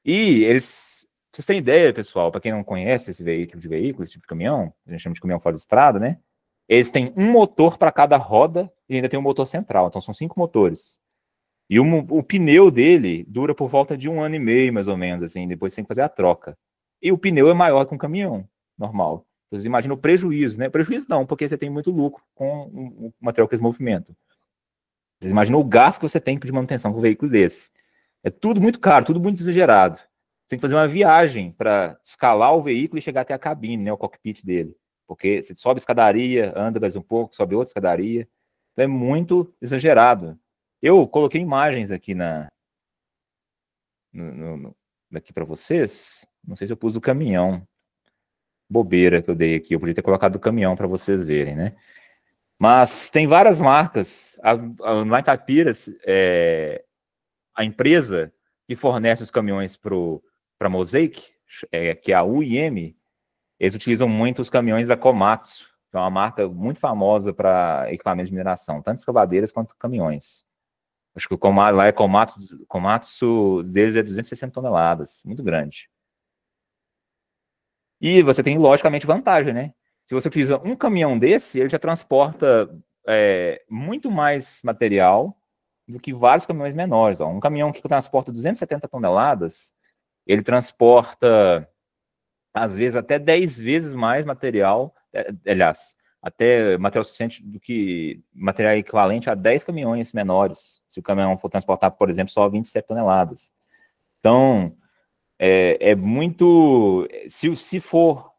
Speaker 2: E eles... Vocês têm ideia, pessoal, para quem não conhece esse tipo de caminhão, a gente chama de caminhão fora de estrada, né? Eles têm um motor para cada roda e ainda tem um motor central. Então, são 5 motores. E o pneu dele dura por volta de 1 ano e meio, mais ou menos, assim, depois você tem que fazer a troca. E o pneu é maior que um caminhão normal. Então, você imagina o prejuízo, né? Prejuízo não, porque você tem muito lucro com o material que eles movimentam. Você imagina o gasto que você tem de manutenção com um veículo desse. É tudo muito caro, tudo muito exagerado. Você tem que fazer uma viagem para escalar o veículo e chegar até a cabine, né, o cockpit dele. Porque você sobe escadaria, anda mais um pouco, sobe outra escadaria. Então é muito exagerado. Eu coloquei imagens aqui daqui para vocês. Não sei se eu pus do caminhão. Bobeira que eu dei aqui. Eu podia ter colocado do caminhão para vocês verem, né? Mas tem várias marcas. Lá em Itapiras, a empresa que fornece os caminhões para a Mosaic, que é a UIM, eles utilizam muito os caminhões da Komatsu, que é uma marca muito famosa para equipamentos de mineração, tanto escavadeiras quanto caminhões. Acho que o Komatsu lá é Komatsu deles é 260 toneladas, muito grande. E você tem, logicamente, vantagem, né? Se você utiliza um caminhão desse, ele já transporta muito mais material do que vários caminhões menores. Ó. Um caminhão que transporta 270 toneladas, ele transporta, às vezes, até 10 vezes mais material, aliás, até material suficiente do que material equivalente a 10 caminhões menores, se o caminhão for transportar, por exemplo, só 27 toneladas. Então, muito... Se for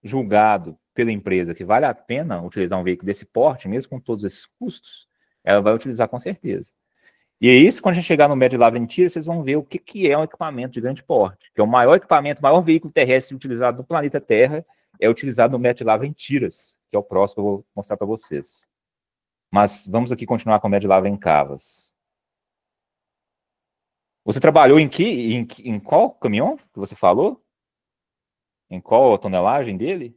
Speaker 2: julgado pela empresa que vale a pena utilizar um veículo desse porte, mesmo com todos esses custos, ela vai utilizar com certeza. E é isso, quando a gente chegar no médio de lavra em tira, vocês vão ver o que é um equipamento de grande porte, que é o maior equipamento, o maior veículo terrestre utilizado no planeta Terra, é utilizado no médio de lavra em tiras, que é o próximo que eu vou mostrar para vocês. Mas vamos aqui continuar com o médio de lavra em cavas. Você trabalhou em qual caminhão que você falou? Em qual a tonelagem dele?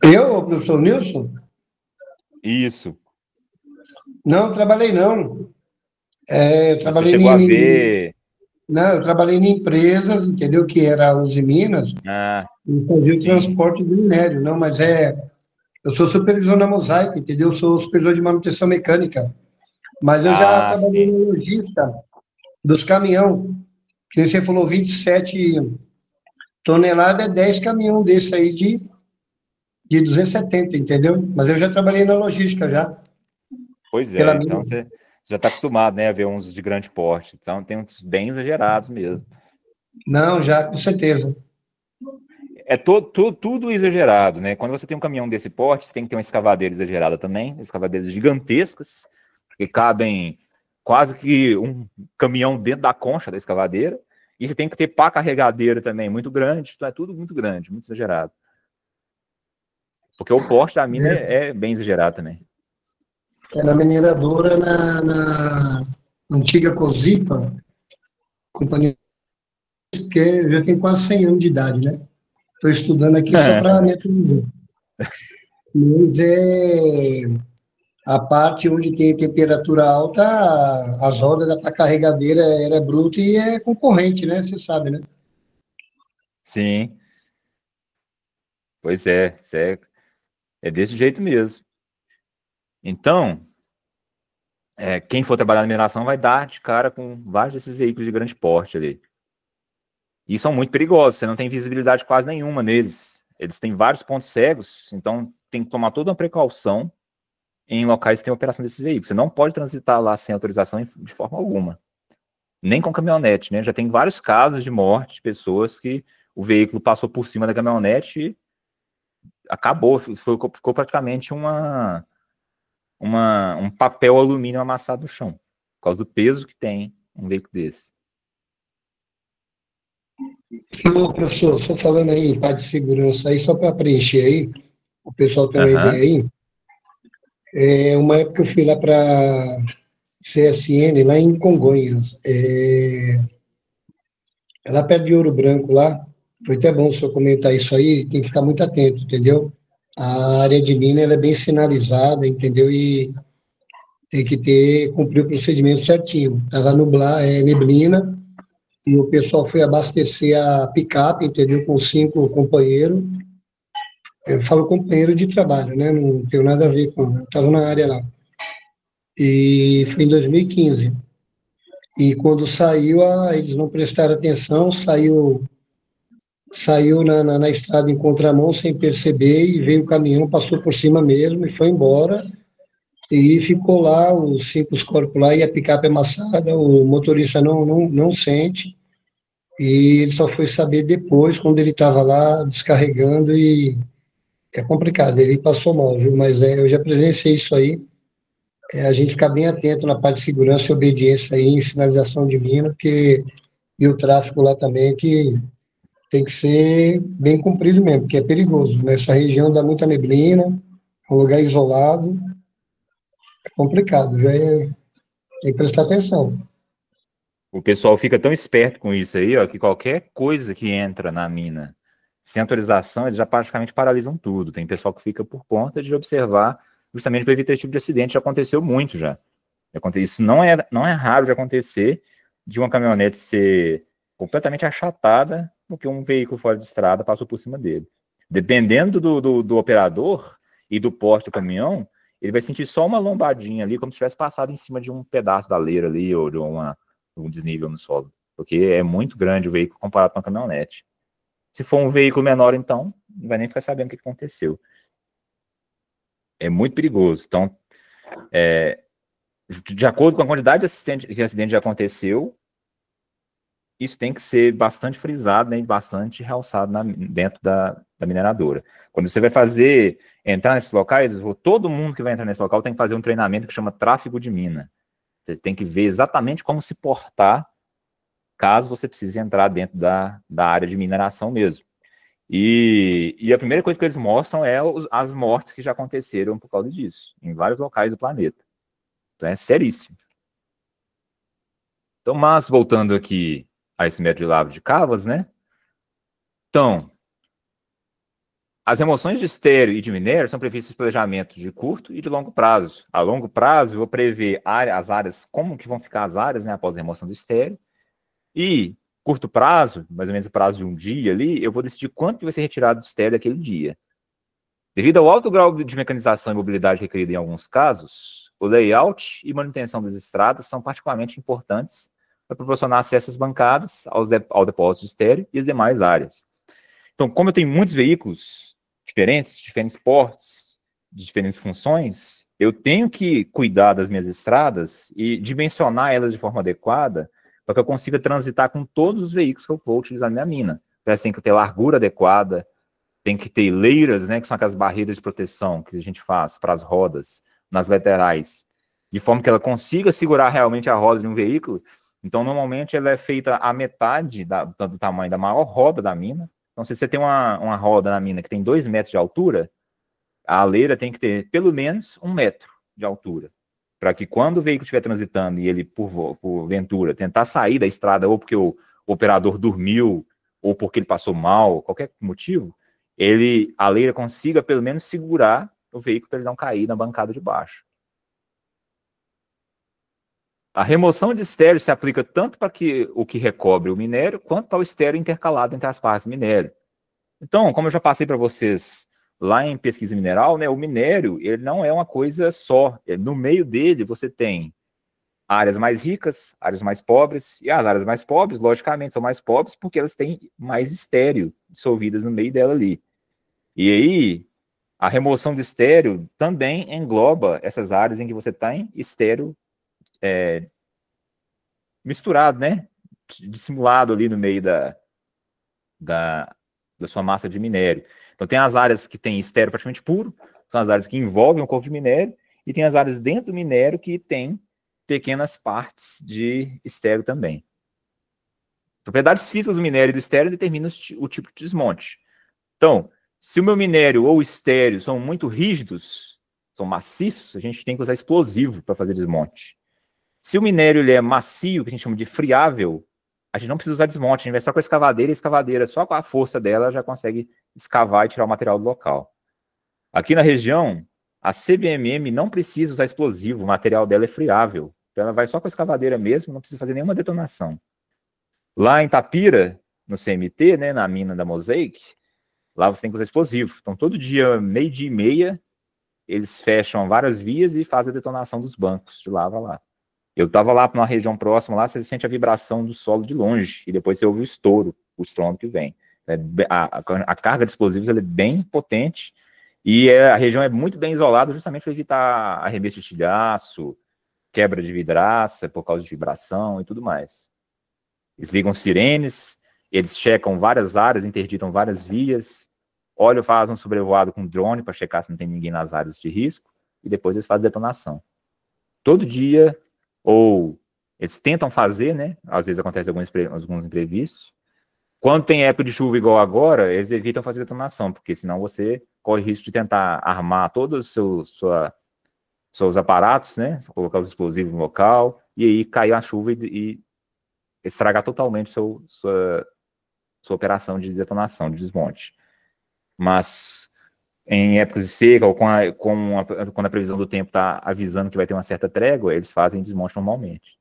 Speaker 1: Eu, professor Nilson?
Speaker 2: Isso.
Speaker 1: Não, trabalhei não. Eu
Speaker 2: Mas você
Speaker 1: trabalhei
Speaker 2: chegou a ver...
Speaker 1: não, eu trabalhei em empresas, entendeu? Que era a Uzi Minas,
Speaker 2: Ah,
Speaker 1: e fazia o
Speaker 2: sim.
Speaker 1: transporte do minério, não, mas eu sou supervisor na Mosaic, entendeu? Eu sou supervisor de manutenção mecânica, mas eu já
Speaker 2: Ah,
Speaker 1: trabalhei
Speaker 2: sim.
Speaker 1: na logística dos caminhão, que nem você falou, 27 toneladas, é 10 caminhão desse aí de 270, entendeu? Mas eu já trabalhei na logística já,
Speaker 2: Pois
Speaker 1: pela
Speaker 2: é,
Speaker 1: minha.
Speaker 2: então você já está acostumado, né, a ver uns de grande porte. Então tem uns bem exagerados mesmo.
Speaker 1: Não, já, com certeza.
Speaker 2: É tudo exagerado, né? Quando você tem um caminhão desse porte, você tem que ter uma escavadeira exagerada também, escavadeiras gigantescas, que cabem quase que um caminhão dentro da concha da escavadeira. E você tem que ter pá carregadeira também, muito grande. Então é tudo muito grande, muito exagerado. Porque o porte da mina é bem exagerado também.
Speaker 1: Na mineradora, na antiga Cosipa, companhia que já tem quase 100 anos de idade, né? Estou estudando aqui só para me atualizar. Mas a parte onde tem temperatura alta, as rodas da carregadeira era bruta e é concorrente, né? Você sabe, né?
Speaker 2: Sim, pois é, é desse jeito mesmo. Então, quem for trabalhar na mineração vai dar de cara com vários desses veículos de grande porte ali. E são muito perigosos, você não tem visibilidade quase nenhuma neles. Eles têm vários pontos cegos, então tem que tomar toda uma precaução em locais que tem operação desses veículos. Você não pode transitar lá sem autorização de forma alguma. Nem com caminhonete, né? Já tem vários casos de morte de pessoas que o veículo passou por cima da caminhonete e acabou, ficou praticamente um papel alumínio amassado no chão, por causa do peso que tem um veículo desse.
Speaker 1: Ô, professor, só falando aí, parte de segurança aí, só para preencher aí, o pessoal tem uma ideia
Speaker 2: Aham.
Speaker 1: aí. Uma época eu fui lá para CSN, lá em Congonhas, lá perto de Ouro Branco, lá. Foi até bom o senhor comentar isso aí, tem que ficar muito atento, entendeu? A área de mina, ela é bem sinalizada, entendeu? E tem que cumprir o procedimento certinho. Estava neblina, e o pessoal foi abastecer a picape, entendeu? Com 5 companheiros. Eu falo companheiro de trabalho, né? Não tenho nada a ver com. Eu estava na área lá. e foi em 2015. E quando saiu, eles não prestaram atenção, saiu na estrada em contramão sem perceber e veio o caminhão, passou por cima mesmo e foi embora. E ficou lá, os 5 corpos lá e a picape amassada, o motorista não sente. E ele só foi saber depois, quando ele estava lá descarregando, e é complicado, ele passou mal, viu? Mas eu já presenciei isso aí. A gente ficar bem atento na parte de segurança e obediência aí, em sinalização de mina, porque e o tráfego lá também, que tem que ser bem cumprido mesmo, porque é perigoso. Nessa região dá muita neblina, é um lugar isolado, é complicado, tem que prestar atenção.
Speaker 2: O pessoal fica tão esperto com isso aí, ó, que qualquer coisa que entra na mina sem autorização, eles já praticamente paralisam tudo. Tem pessoal que fica por conta de observar, justamente para evitar esse tipo de acidente. Já aconteceu muito já. Isso não é raro de acontecer, de uma caminhonete ser completamente achatada porque um veículo fora de estrada passou por cima dele. Dependendo do operador e do porte do caminhão, ele vai sentir só uma lombadinha ali, como se tivesse passado em cima de um pedaço da leira ali, ou de um desnível no solo, porque é muito grande o veículo comparado com a caminhonete. Se for um veículo menor, então, não vai nem ficar sabendo o que aconteceu. É muito perigoso. Então, de acordo com a quantidade de acidente já aconteceu, isso tem que ser bastante frisado, né, e bastante realçado dentro da mineradora. Quando você vai entrar nesses locais, todo mundo que vai entrar nesse local tem que fazer um treinamento que chama tráfego de mina. Você tem que ver exatamente como se portar caso você precise entrar dentro da área de mineração mesmo. E a primeira coisa que eles mostram é as mortes que já aconteceram por causa disso, em vários locais do planeta. Então é seríssimo. Então, mas voltando aqui a esse método de lavra de cavas, né? Então, as remoções de estéreo e de minério são previstas em planejamento de curto e de longo prazo. A longo prazo, eu vou prever as áreas, como que vão ficar as áreas, né, após a remoção do estéreo. E curto prazo, mais ou menos o prazo de um dia ali, eu vou decidir quanto que vai ser retirado do estéreo daquele dia. Devido ao alto grau de mecanização e mobilidade requerida em alguns casos, o layout e manutenção das estradas são particularmente importantes para proporcionar acesso às bancadas, ao depósito de estéreo e as demais áreas. Então, como eu tenho muitos veículos diferentes portes, de diferentes funções, eu tenho que cuidar das minhas estradas e dimensionar elas de forma adequada para que eu consiga transitar com todos os veículos que eu vou utilizar na minha mina. Elas têm que ter largura adequada, tem que ter leiras, né, que são aquelas barreiras de proteção que a gente faz para as rodas, nas laterais, de forma que ela consiga segurar realmente a roda de um veículo. Então, normalmente, ela é feita a metade do tamanho da maior roda da mina. Então, se você tem uma roda na mina que tem 2 metros de altura, a leira tem que ter pelo menos 1 metro de altura, para que quando o veículo estiver transitando e ele, por ventura, tentar sair da estrada, ou porque o operador dormiu, ou porque ele passou mal, qualquer motivo, a leira consiga pelo menos segurar o veículo para ele não cair na bancada de baixo. A remoção de estéreo se aplica tanto para o que recobre o minério, quanto para o estéreo intercalado entre as partes do minério. Então, como eu já passei para vocês lá em pesquisa mineral, né, o minério ele não é uma coisa só. No meio dele você tem áreas mais ricas, áreas mais pobres, e as áreas mais pobres, logicamente, são mais pobres porque elas têm mais estéreo dissolvidas no meio dela ali. E aí, a remoção de estéreo também engloba essas áreas em que você tem estéreo misturado, né? Dissimulado ali no meio da sua massa de minério. Então, tem as áreas que tem estéreo praticamente puro, são as áreas que envolvem o corpo de minério, e tem as áreas dentro do minério que tem pequenas partes de estéreo também. As propriedades físicas do minério e do estéreo determinam o tipo de desmonte. Então, se o meu minério ou o estéreo são muito rígidos, são maciços, a gente tem que usar explosivo para fazer desmonte. Se o minério ele é macio, que a gente chama de friável, a gente não precisa usar desmonte, a gente vai só com a escavadeira, e a escavadeira, só com a força dela, já consegue escavar e tirar o material do local. Aqui na região, a CBMM não precisa usar explosivo, o material dela é friável. Então ela vai só com a escavadeira mesmo, não precisa fazer nenhuma detonação. Lá em Tapira, no CMT, né, na mina da Mosaic, lá você tem que usar explosivo. Então todo dia, 12h30, eles fecham várias vias e fazem a detonação dos bancos de lava lá. Eu estava lá numa região próxima, lá você sente a vibração do solo de longe, e depois você ouve o estouro, o estrondo que vem. A carga de explosivos ela é bem potente, e a região é muito bem isolada justamente para evitar arremesso de estilhaço, quebra de vidraça por causa de vibração e tudo mais. Eles ligam sirenes, eles checam várias áreas, interditam várias vias, olham, fazem um sobrevoado com drone para checar se não tem ninguém nas áreas de risco, e depois eles fazem detonação. Todo dia, ou eles tentam fazer, né? Às vezes acontece alguns imprevistos. Quando tem época de chuva igual agora, eles evitam fazer detonação, porque senão você corre risco de tentar armar todos os seus aparatos, né? Colocar os explosivos no local, e aí cair a chuva e estragar totalmente sua operação de detonação, de desmonte. Mas em épocas de seca, ou quando a previsão do tempo está avisando que vai ter uma certa trégua, eles fazem desmonte normalmente.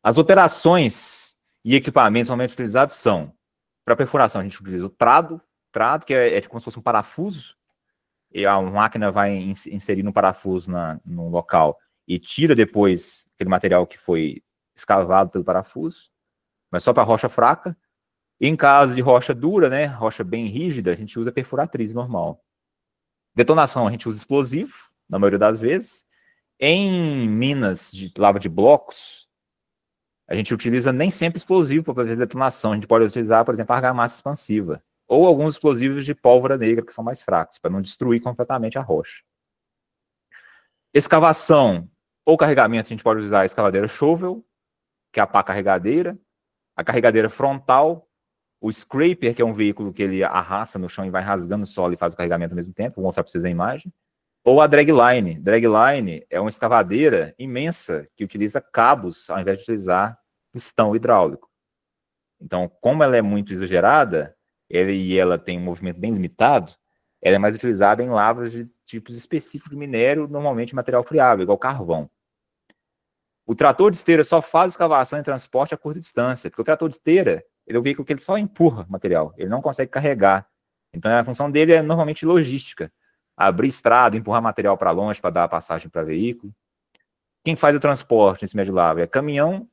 Speaker 2: As operações e equipamentos normalmente utilizados são, para perfuração, a gente utiliza o trado, que é como se fosse um parafuso, e a máquina vai inserir um parafuso no local e tira depois aquele material que foi escavado pelo parafuso, mas só para rocha fraca. Em caso de rocha dura, né, rocha bem rígida, a gente usa perfuratriz normal. Detonação, a gente usa explosivo, na maioria das vezes. Em minas de lava de blocos, a gente utiliza nem sempre explosivo para fazer detonação. A gente pode utilizar, por exemplo, argamassa expansiva. Ou alguns explosivos de pólvora negra, que são mais fracos, para não destruir completamente a rocha. Escavação ou carregamento, a gente pode usar a escavadeira shovel, que é a pá carregadeira, a carregadeira frontal, o scraper, que é um veículo que ele arrasta no chão e vai rasgando o solo e faz o carregamento ao mesmo tempo, vou mostrar para vocês a imagem, ou a dragline. Dragline é uma escavadeira imensa que utiliza cabos ao invés de utilizar pistão hidráulico. Então, como ela é muito exagerada, ela tem um movimento bem limitado, ela é mais utilizada em lavras de tipos específicos de minério, normalmente material friável, igual carvão. O trator de esteira só faz escavação e transporte a curta distância, porque o trator de esteira ele é um veículo que ele só empurra material, ele não consegue carregar. Então a função dele é normalmente logística, abrir estrada, empurrar material para longe para dar passagem para veículo. Quem faz o transporte nesse médio lava é caminhão,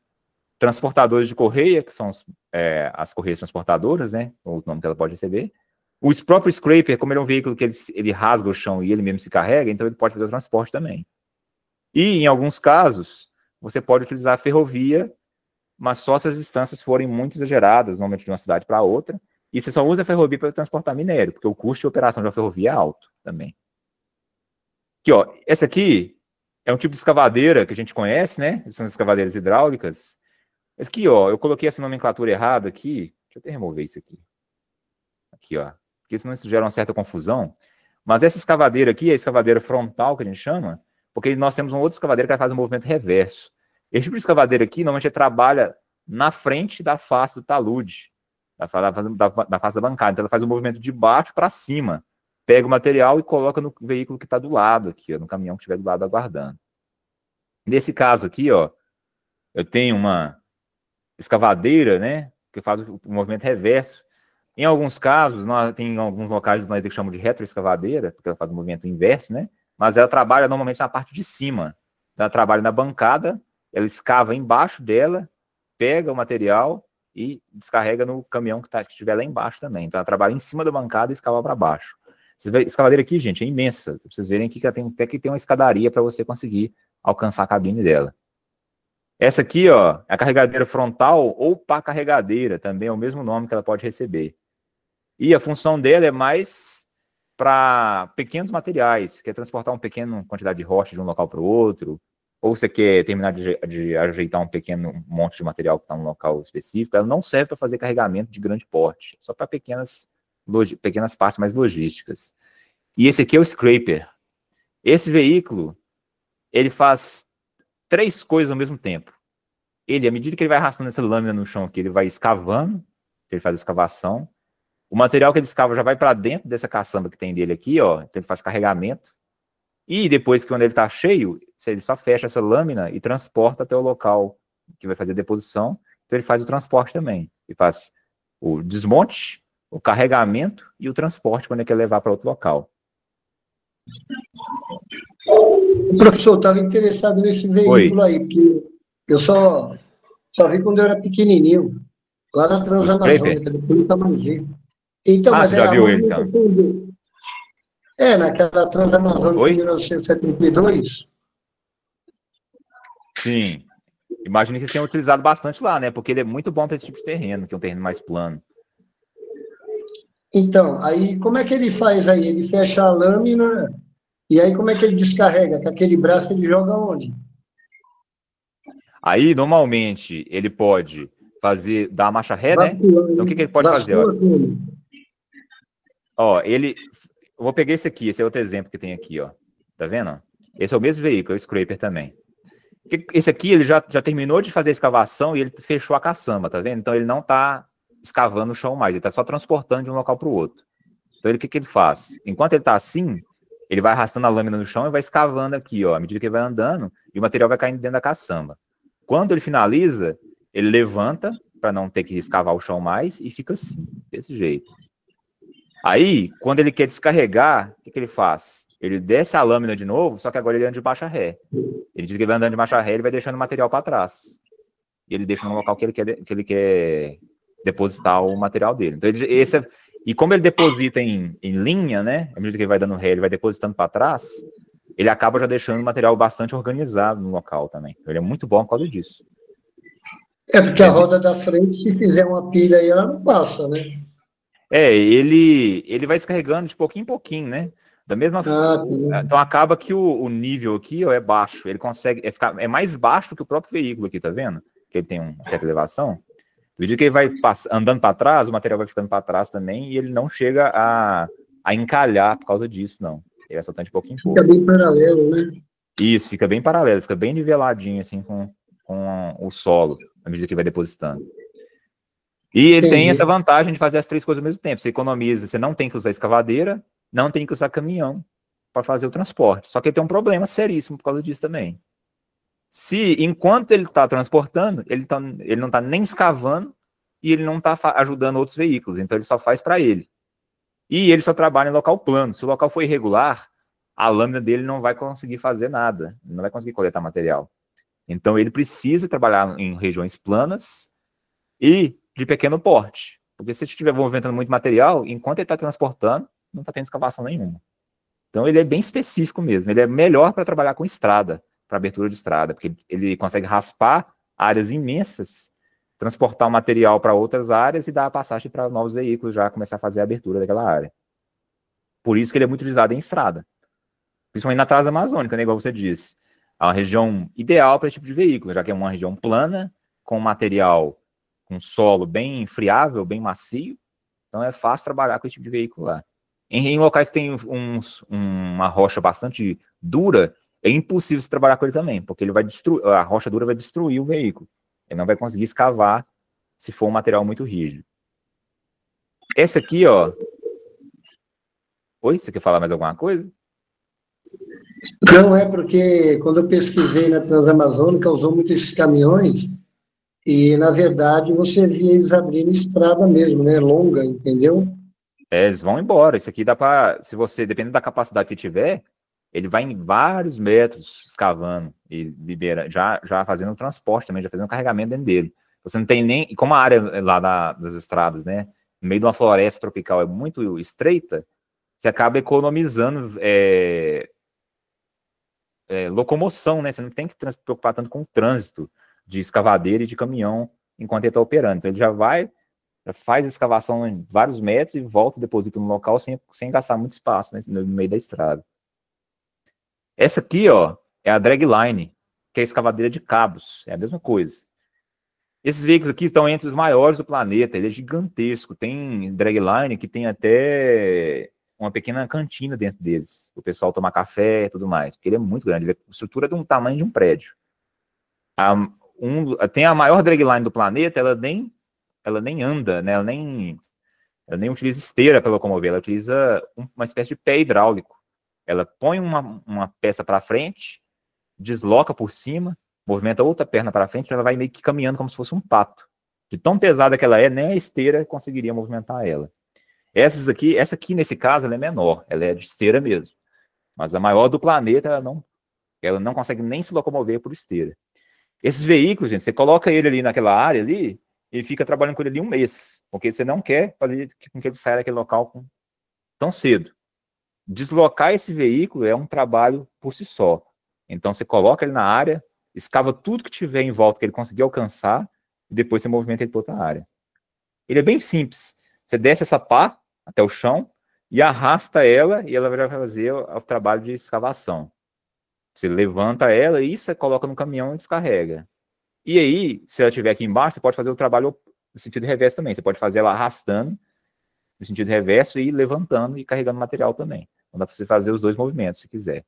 Speaker 2: transportadores de correia, que são as correias transportadoras, né, o nome que ela pode receber. O próprio scraper, como ele é um veículo que ele rasga o chão e ele mesmo se carrega, então ele pode fazer o transporte também. E em alguns casos, você pode utilizar a ferrovia, mas só se as distâncias forem muito exageradas, normalmente de uma cidade para outra, e você só usa a ferrovia para transportar minério, porque o custo de operação de uma ferrovia é alto também. Aqui, ó, essa aqui é um tipo de escavadeira que a gente conhece, né? São as escavadeiras hidráulicas. Esse aqui, ó, eu coloquei essa nomenclatura errada aqui. Deixa eu até remover isso aqui. Aqui, ó, porque senão isso gera uma certa confusão. Mas essa escavadeira aqui é a escavadeira frontal, que a gente chama, porque nós temos uma outra escavadeira que faz um movimento reverso. Esse tipo de escavadeira aqui, normalmente, trabalha na frente da face do talude, da face da bancada. Então, ela faz um movimento de baixo para cima, pega o material e coloca no veículo que está do lado aqui, ó, no caminhão que estiver do lado aguardando. Nesse caso aqui, ó, eu tenho uma escavadeira, né, que faz o movimento reverso. Em alguns casos, tem alguns locais do planeta que chamam de retroescavadeira, porque ela faz o movimento inverso, né, mas ela trabalha normalmente na parte de cima. Ela trabalha na bancada, ela escava embaixo dela, pega o material e descarrega no caminhão que estiver lá embaixo também. Então, ela trabalha em cima da bancada e escava para baixo. A escavadeira aqui, gente, é imensa. Pra vocês verem que ela tem até que tem uma escadaria para você conseguir alcançar a cabine dela. Essa aqui, ó, é a carregadeira frontal ou pá carregadeira, também é o mesmo nome que ela pode receber. E a função dela é mais para pequenos materiais, quer transportar uma pequena quantidade de rocha de um local para o outro, ou você quer terminar de ajeitar um pequeno monte de material que está num local específico, ela não serve para fazer carregamento de grande porte, só para pequenas partes mais logísticas. E esse aqui é o scraper. Esse veículo, ele faz 3 coisas ao mesmo tempo. Ele, à medida que ele vai arrastando essa lâmina no chão aqui, ele vai escavando, ele faz escavação. O material que ele escava já vai para dentro dessa caçamba que tem dele aqui, ó, então ele faz carregamento. E depois, quando ele está cheio, ele só fecha essa lâmina e transporta até o local que vai fazer a deposição. Então ele faz o transporte também. Ele faz o desmonte, o carregamento e o transporte quando ele quer levar para outro local.
Speaker 1: Professor, estava interessado nesse veículo
Speaker 2: Oi,
Speaker 1: aí, porque eu só vi quando eu era pequenininho, lá na
Speaker 2: o Scraper?
Speaker 1: Transamazônica, depois nunca mais vi. Então,
Speaker 2: Ah,
Speaker 1: mas
Speaker 2: você já
Speaker 1: a
Speaker 2: viu ele, então?
Speaker 1: movimentação naquela Transamazônica em
Speaker 2: Oi?
Speaker 1: 1972.
Speaker 2: Sim. Imagino que vocês tenham utilizado bastante lá, né? Porque ele é muito bom para esse tipo de terreno, que é um terreno mais plano.
Speaker 1: Então, aí como é que ele faz aí? Ele fecha a lâmina, e aí como é que ele descarrega? Com aquele braço ele joga onde?
Speaker 2: Aí, normalmente, ele pode dar a marcha ré, né? Então, o que que ele pode fazer? Ó,
Speaker 1: Bascula como?
Speaker 2: ó eu vou pegar esse aqui, esse é outro exemplo que tem aqui, ó. Tá vendo? Esse é o mesmo veículo, é o Scraper também. Esse aqui, ele já terminou de fazer a escavação e ele fechou a caçamba, tá vendo? Então, ele não tá escavando o chão mais, ele tá só transportando de um local para o outro. Então, o que que ele faz? Enquanto ele tá assim, ele vai arrastando a lâmina no chão e vai escavando aqui, ó, à medida que ele vai andando, e o material vai caindo dentro da caçamba. Quando ele finaliza, ele levanta para não ter que escavar o chão mais e fica assim, desse jeito. Aí, quando ele quer descarregar, o que que ele faz? Ele desce a lâmina de novo, só que agora ele anda de marcha ré. Ele diz que ele vai andando de marcha ré, ele vai deixando o material para trás. E ele deixa no local que ele quer depositar o material dele. Então, e como ele deposita em linha, né? À medida que ele vai dando ré, ele vai depositando para trás, ele acaba já deixando o material bastante organizado no local também. Então, ele é muito bom por causa disso.
Speaker 1: É porque a roda da frente, se fizer uma pilha aí, ela não passa, né?
Speaker 2: Ele vai descarregando de pouquinho em pouquinho, né? Da mesma,
Speaker 1: Ah,
Speaker 2: então acaba que o nível aqui, ó, é baixo. Ele consegue é mais baixo que o próprio veículo aqui, tá vendo? Que ele tem uma certa elevação. À medida que ele vai andando para trás, o material vai ficando para trás também e ele não chega a encalhar por causa disso, não. Ele é soltando de pouquinho em
Speaker 1: fica
Speaker 2: pouco.
Speaker 1: bem paralelo, né?
Speaker 2: Isso, fica bem paralelo, fica bem niveladinho assim com o solo, à medida que vai depositando. E ele tem
Speaker 1: Entendi.
Speaker 2: essa vantagem de fazer as três coisas ao mesmo tempo. Você economiza, você não tem que usar escavadeira, não tem que usar caminhão para fazer o transporte. Só que ele tem um problema seríssimo por causa disso também. Se, enquanto ele está transportando, ele não está nem escavando e ele não está ajudando outros veículos. Então, ele só faz para ele. E ele só trabalha em local plano. Se o local for irregular, a lâmina dele não vai conseguir fazer nada. Não vai conseguir coletar material. Então, ele precisa trabalhar em regiões planas e de pequeno porte. Porque se estiver movimentando muito material, enquanto ele está transportando, não está tendo escavação nenhuma. Então ele é bem específico mesmo. Ele é melhor para trabalhar com estrada, para abertura de estrada, porque ele consegue raspar áreas imensas, transportar o material para outras áreas e dar a passagem para novos veículos já começar a fazer a abertura daquela área. Por isso que ele é muito utilizado em estrada. Principalmente na Transamazônica, né, igual você disse. É uma região ideal para esse tipo de veículo, já que é uma região plana, com material, com solo bem friável, bem macio. Então é fácil trabalhar com esse tipo de veículo lá. Em locais que tem uma rocha bastante dura, é impossível se trabalhar com ele também, porque ele vai destruir, a rocha dura vai destruir o veículo. Ele não vai conseguir escavar se for um material muito rígido. Esse aqui, ó. Oi, você quer falar mais alguma coisa?
Speaker 1: Não é porque quando eu pesquisei na Transamazônica, usou muito esses caminhões, e na verdade você via eles abrindo estrada mesmo, né? Longa, entendeu?
Speaker 2: Eles vão embora. Esse aqui dá para, se você, dependendo da capacidade que tiver, ele vai em vários metros escavando e libera, já fazendo o transporte também, já fazendo o carregamento dentro dele. Você não tem nem, como a área lá das estradas, né, no meio de uma floresta tropical é muito estreita, você acaba economizando locomoção, né? Você não tem que se preocupar tanto com o trânsito de escavadeira e de caminhão enquanto ele está operando. Então ele já faz a escavação em vários metros e volta e deposita no local sem gastar muito espaço, né, no meio da estrada. Essa aqui, ó, é a dragline, que é a escavadeira de cabos. É a mesma coisa. Esses veículos aqui estão entre os maiores do planeta. Ele é gigantesco. Tem dragline que tem até uma pequena cantina dentro deles. O pessoal tomar café e tudo mais. Porque ele é muito grande. Ele é a estrutura do tamanho de um prédio. Tem a maior dragline do planeta, ela nem anda, né? Ela nem utiliza esteira para locomover. Ela utiliza uma espécie de pé hidráulico. Ela põe uma peça para frente, desloca por cima, movimenta outra perna para frente, ela vai meio que caminhando como se fosse um pato. De tão pesada que ela é, nem a esteira conseguiria movimentar ela. Essa aqui, nesse caso, ela é menor, ela é de esteira mesmo. Mas a maior do planeta, ela não consegue nem se locomover por esteira. Esses veículos, gente, você coloca ele ali naquela área ali e fica trabalhando com ele ali um mês, porque você não quer fazer com que ele saia daquele local tão cedo. Deslocar esse veículo é um trabalho por si só. Então, você coloca ele na área, escava tudo que tiver em volta que ele conseguir alcançar, e depois você movimenta ele para outra área. Ele é bem simples. Você desce essa pá até o chão e arrasta ela, e ela vai fazer o trabalho de escavação. Você levanta ela e você coloca no caminhão e descarrega. E aí, se ela estiver aqui embaixo, você pode fazer o trabalho no sentido reverso também. Você pode fazer ela arrastando no sentido reverso e levantando e carregando material também. Então dá para você fazer os dois movimentos, se quiser.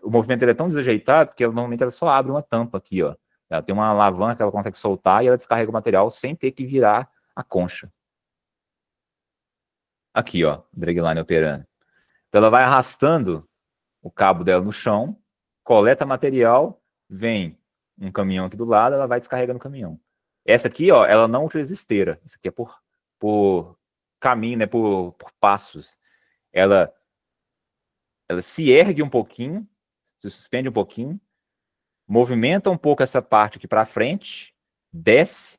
Speaker 2: O movimento dela é tão desajeitado que normalmente ela só abre uma tampa aqui, ó. Ela tem uma alavanca que ela consegue soltar e ela descarrega o material sem ter que virar a concha. Aqui, ó, dragline operando. Então ela vai arrastando o cabo dela no chão, coleta material, vem um caminhão aqui do lado, ela vai descarregando o caminhão. Essa aqui, ó, ela não utiliza esteira. Essa aqui é por caminho, né, por passos. Ela se ergue um pouquinho, se suspende um pouquinho, movimenta um pouco essa parte aqui para frente, desce,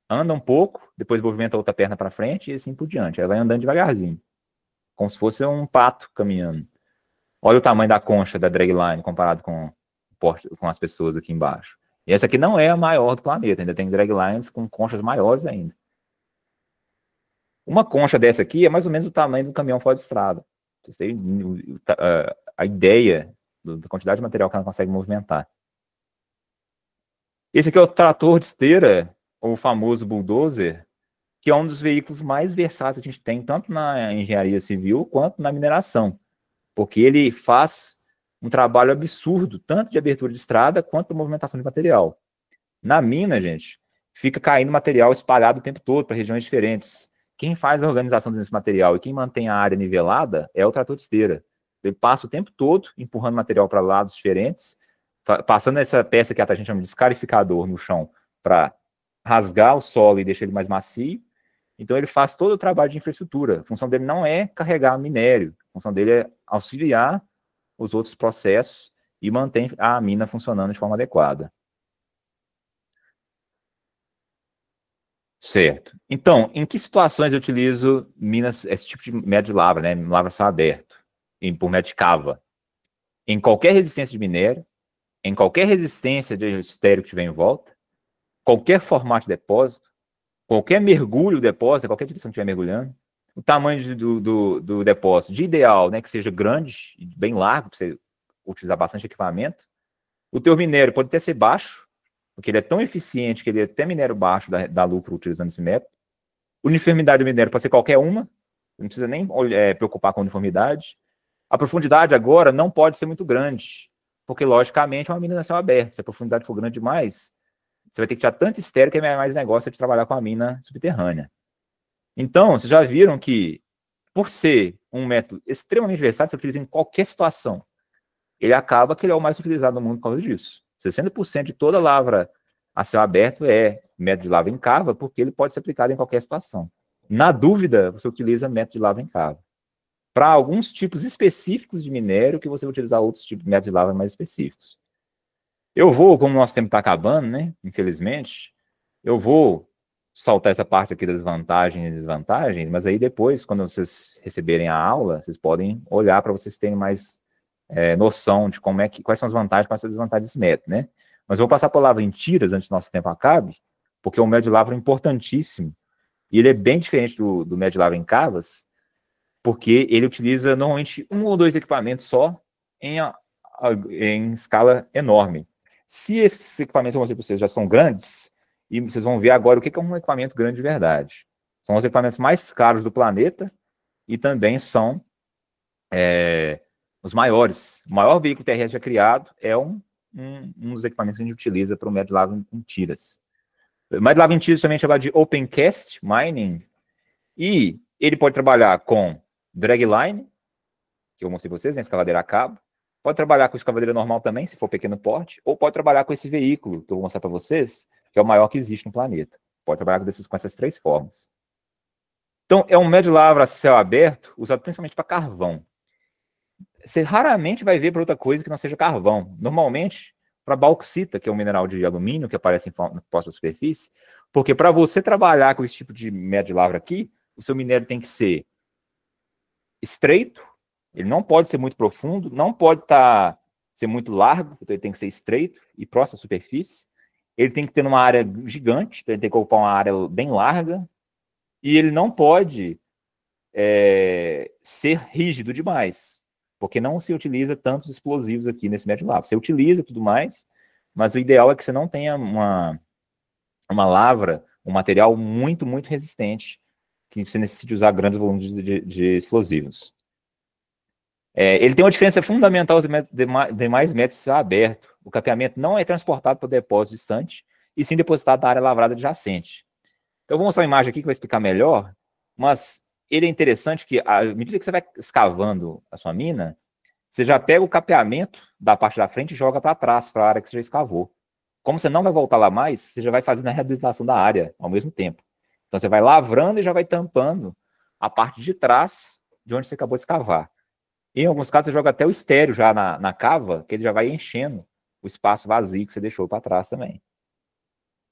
Speaker 2: anda um pouco, depois movimenta a outra perna para frente e assim por diante. Ela vai andando devagarzinho, como se fosse um pato caminhando. Olha o tamanho da concha da dragline comparado com as pessoas aqui embaixo. E essa aqui não é a maior do planeta, ainda tem draglines com conchas maiores ainda. Uma concha dessa aqui é mais ou menos o tamanho do caminhão fora de estrada. Vocês têm a ideia da quantidade de material que ela consegue movimentar. Esse aqui é o trator de esteira, ou o famoso bulldozer, que é um dos veículos mais versáteis que a gente tem, tanto na engenharia civil quanto na mineração. Porque ele faz um trabalho absurdo, tanto de abertura de estrada quanto de movimentação de material. Na mina, gente, fica caindo material espalhado o tempo todo para regiões diferentes. Quem faz a organização desse material e quem mantém a área nivelada é o trator de esteira. Ele passa o tempo todo empurrando material para lados diferentes, passando essa peça que a gente chama de escarificador no chão para rasgar o solo e deixar ele mais macio. Então ele faz todo o trabalho de infraestrutura. A função dele não é carregar minério, a função dele é auxiliar os outros processos e manter a mina funcionando de forma adequada. Certo. Então, em que situações eu utilizo esse tipo de método de lavra, né? Lavra a céu aberto, por método de cava? Em qualquer resistência de minério, em qualquer resistência de estéreo que tiver em volta, qualquer formato de depósito, qualquer mergulho do depósito, qualquer direção que estiver mergulhando, o tamanho do depósito, de ideal, né, que seja grande e bem largo, para você utilizar bastante equipamento. O teu minério pode até ser baixo, porque ele é tão eficiente que ele é até minério baixo dá lucro utilizando esse método. Uniformidade do minério pode ser qualquer uma, não precisa nem preocupar com uniformidade. A profundidade agora não pode ser muito grande, porque logicamente é uma mina a céu aberto. Se a profundidade for grande demais, você vai ter que tirar tanto estéreo que é mais negócio de trabalhar com a mina subterrânea. Então, vocês já viram que, por ser um método extremamente versátil, você utiliza em qualquer situação. Ele acaba que ele é o mais utilizado no mundo por causa disso. 60% de toda lavra a céu aberto é método de lavra em cava, porque ele pode ser aplicado em qualquer situação. Na dúvida, você utiliza método de lavra em cava. Para alguns tipos específicos de minério, que você vai utilizar outros tipos de métodos de lavra mais específicos. Eu vou, como o nosso tempo está acabando, né? Infelizmente, eu vou saltar essa parte aqui das vantagens e desvantagens, mas aí depois, quando vocês receberem a aula, vocês podem olhar para vocês terem mais noção de quais são as vantagens e quais são as desvantagens desse método, né? Mas eu vou passar a palavra em tiras antes do nosso tempo acabe, porque é um método de lavra importantíssimo, e ele é bem diferente do método de lavra em cavas, porque ele utiliza normalmente um ou dois equipamentos só em escala enorme. Se esses equipamentos que eu mostrei para vocês já são grandes, e vocês vão ver agora o que é um equipamento grande de verdade. São os equipamentos mais caros do planeta e também são os maiores. O maior veículo terrestre já criado é um dos equipamentos que a gente utiliza para o método de lavra em tiras. O método de lavra em tiras também é chamado de Opencast Mining, e ele pode trabalhar com dragline, que eu mostrei para vocês, né, escavadeira a cabo. Pode trabalhar com escavadeira normal também, se for pequeno porte, ou pode trabalhar com esse veículo que eu vou mostrar para vocês, que é o maior que existe no planeta. Pode trabalhar com essas três formas. Então, é um método de lavra a céu aberto, usado principalmente para carvão. você raramente vai ver para outra coisa que não seja carvão. Normalmente, para bauxita, que é um mineral de alumínio que aparece em posta da superfície, porque para você trabalhar com esse tipo de método de lavra aqui, o seu minério tem que ser estreito, ele não pode ser muito profundo, não pode ser muito largo, então ele tem que ser estreito e próximo à superfície. Ele tem que ter uma área gigante, então ele tem que ocupar uma área bem larga, e ele não pode ser rígido demais, porque não se utiliza tantos explosivos aqui nesse método de lavra. Você utiliza tudo mais, mas o ideal é que você não tenha uma lavra, um material muito, muito resistente, que você necessite usar grandes volumes de explosivos. Ele tem uma diferença fundamental dos demais métodos de céu aberto. O capeamento não é transportado para o depósito distante, e sim depositado na área lavrada adjacente. Então, eu vou mostrar uma imagem aqui que vai explicar melhor, mas ele é interessante que, à medida que você vai escavando a sua mina, você já pega o capeamento da parte da frente e joga para trás, para a área que você já escavou. Como você não vai voltar lá mais, você já vai fazendo a reabilitação da área ao mesmo tempo. Então, você vai lavrando e já vai tampando a parte de trás de onde você acabou de escavar. Em alguns casos, você joga até o estéreo já na cava, que ele já vai enchendo o espaço vazio que você deixou para trás também.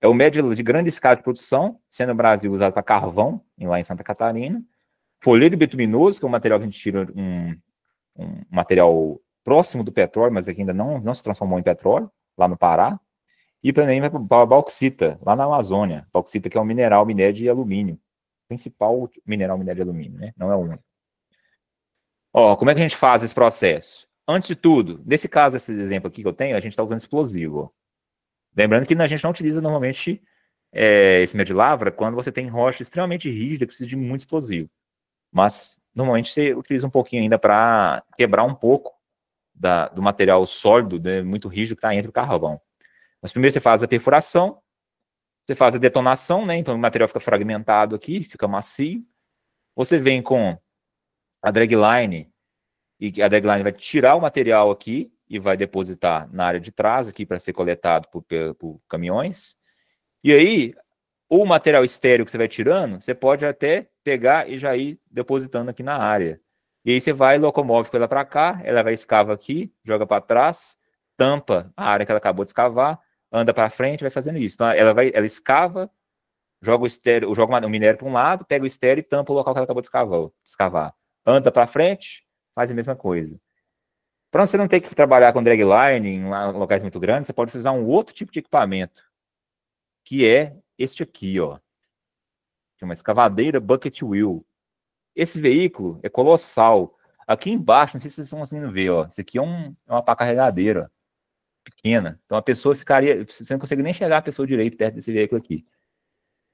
Speaker 2: É o método de grande escala de produção, sendo no Brasil usado para carvão, lá em Santa Catarina. Folheiro bituminoso, que é um material que a gente tira um material próximo do petróleo, mas que ainda não se transformou em petróleo, lá no Pará. E também para a bauxita, lá na Amazônia. Bauxita, que é um minério de alumínio. Principal minério de alumínio, né? Não é o único. Como é que a gente faz esse processo? Antes de tudo, nesse caso, esse exemplo aqui que eu tenho, a gente está usando explosivo. Lembrando que a gente não utiliza normalmente esse método de lavra quando você tem rocha extremamente rígida que precisa de muito explosivo. Mas, normalmente, você utiliza um pouquinho ainda para quebrar um pouco do material sólido, né, muito rígido que está entre o carvão. Mas primeiro você faz a perfuração, você faz a detonação, né? Então o material fica fragmentado aqui, fica macio. Você vem com a dragline, e a dragline vai tirar o material aqui e vai depositar na área de trás aqui para ser coletado por caminhões. E aí, o material estéreo que você vai tirando, você pode até pegar e já ir depositando aqui na área. E aí você vai, locomove ela para cá, ela vai escava aqui, joga para trás, tampa a área que ela acabou de escavar, anda para frente, vai fazendo isso. Então ela escava, joga o estéreo, joga o minério para um lado, pega o estéreo e tampa o local que ela acabou de escavar. Anda para frente, faz a mesma coisa. Para você não ter que trabalhar com dragline em locais muito grandes, você pode usar um outro tipo de equipamento, que é este aqui, ó. Que é uma escavadeira bucket wheel. Esse veículo é colossal. Aqui embaixo, não sei se vocês estão conseguindo ver, ó. Isso aqui é uma pá carregadeira pequena. Então a pessoa ficaria... Você não consegue nem chegar a pessoa direito perto desse veículo aqui.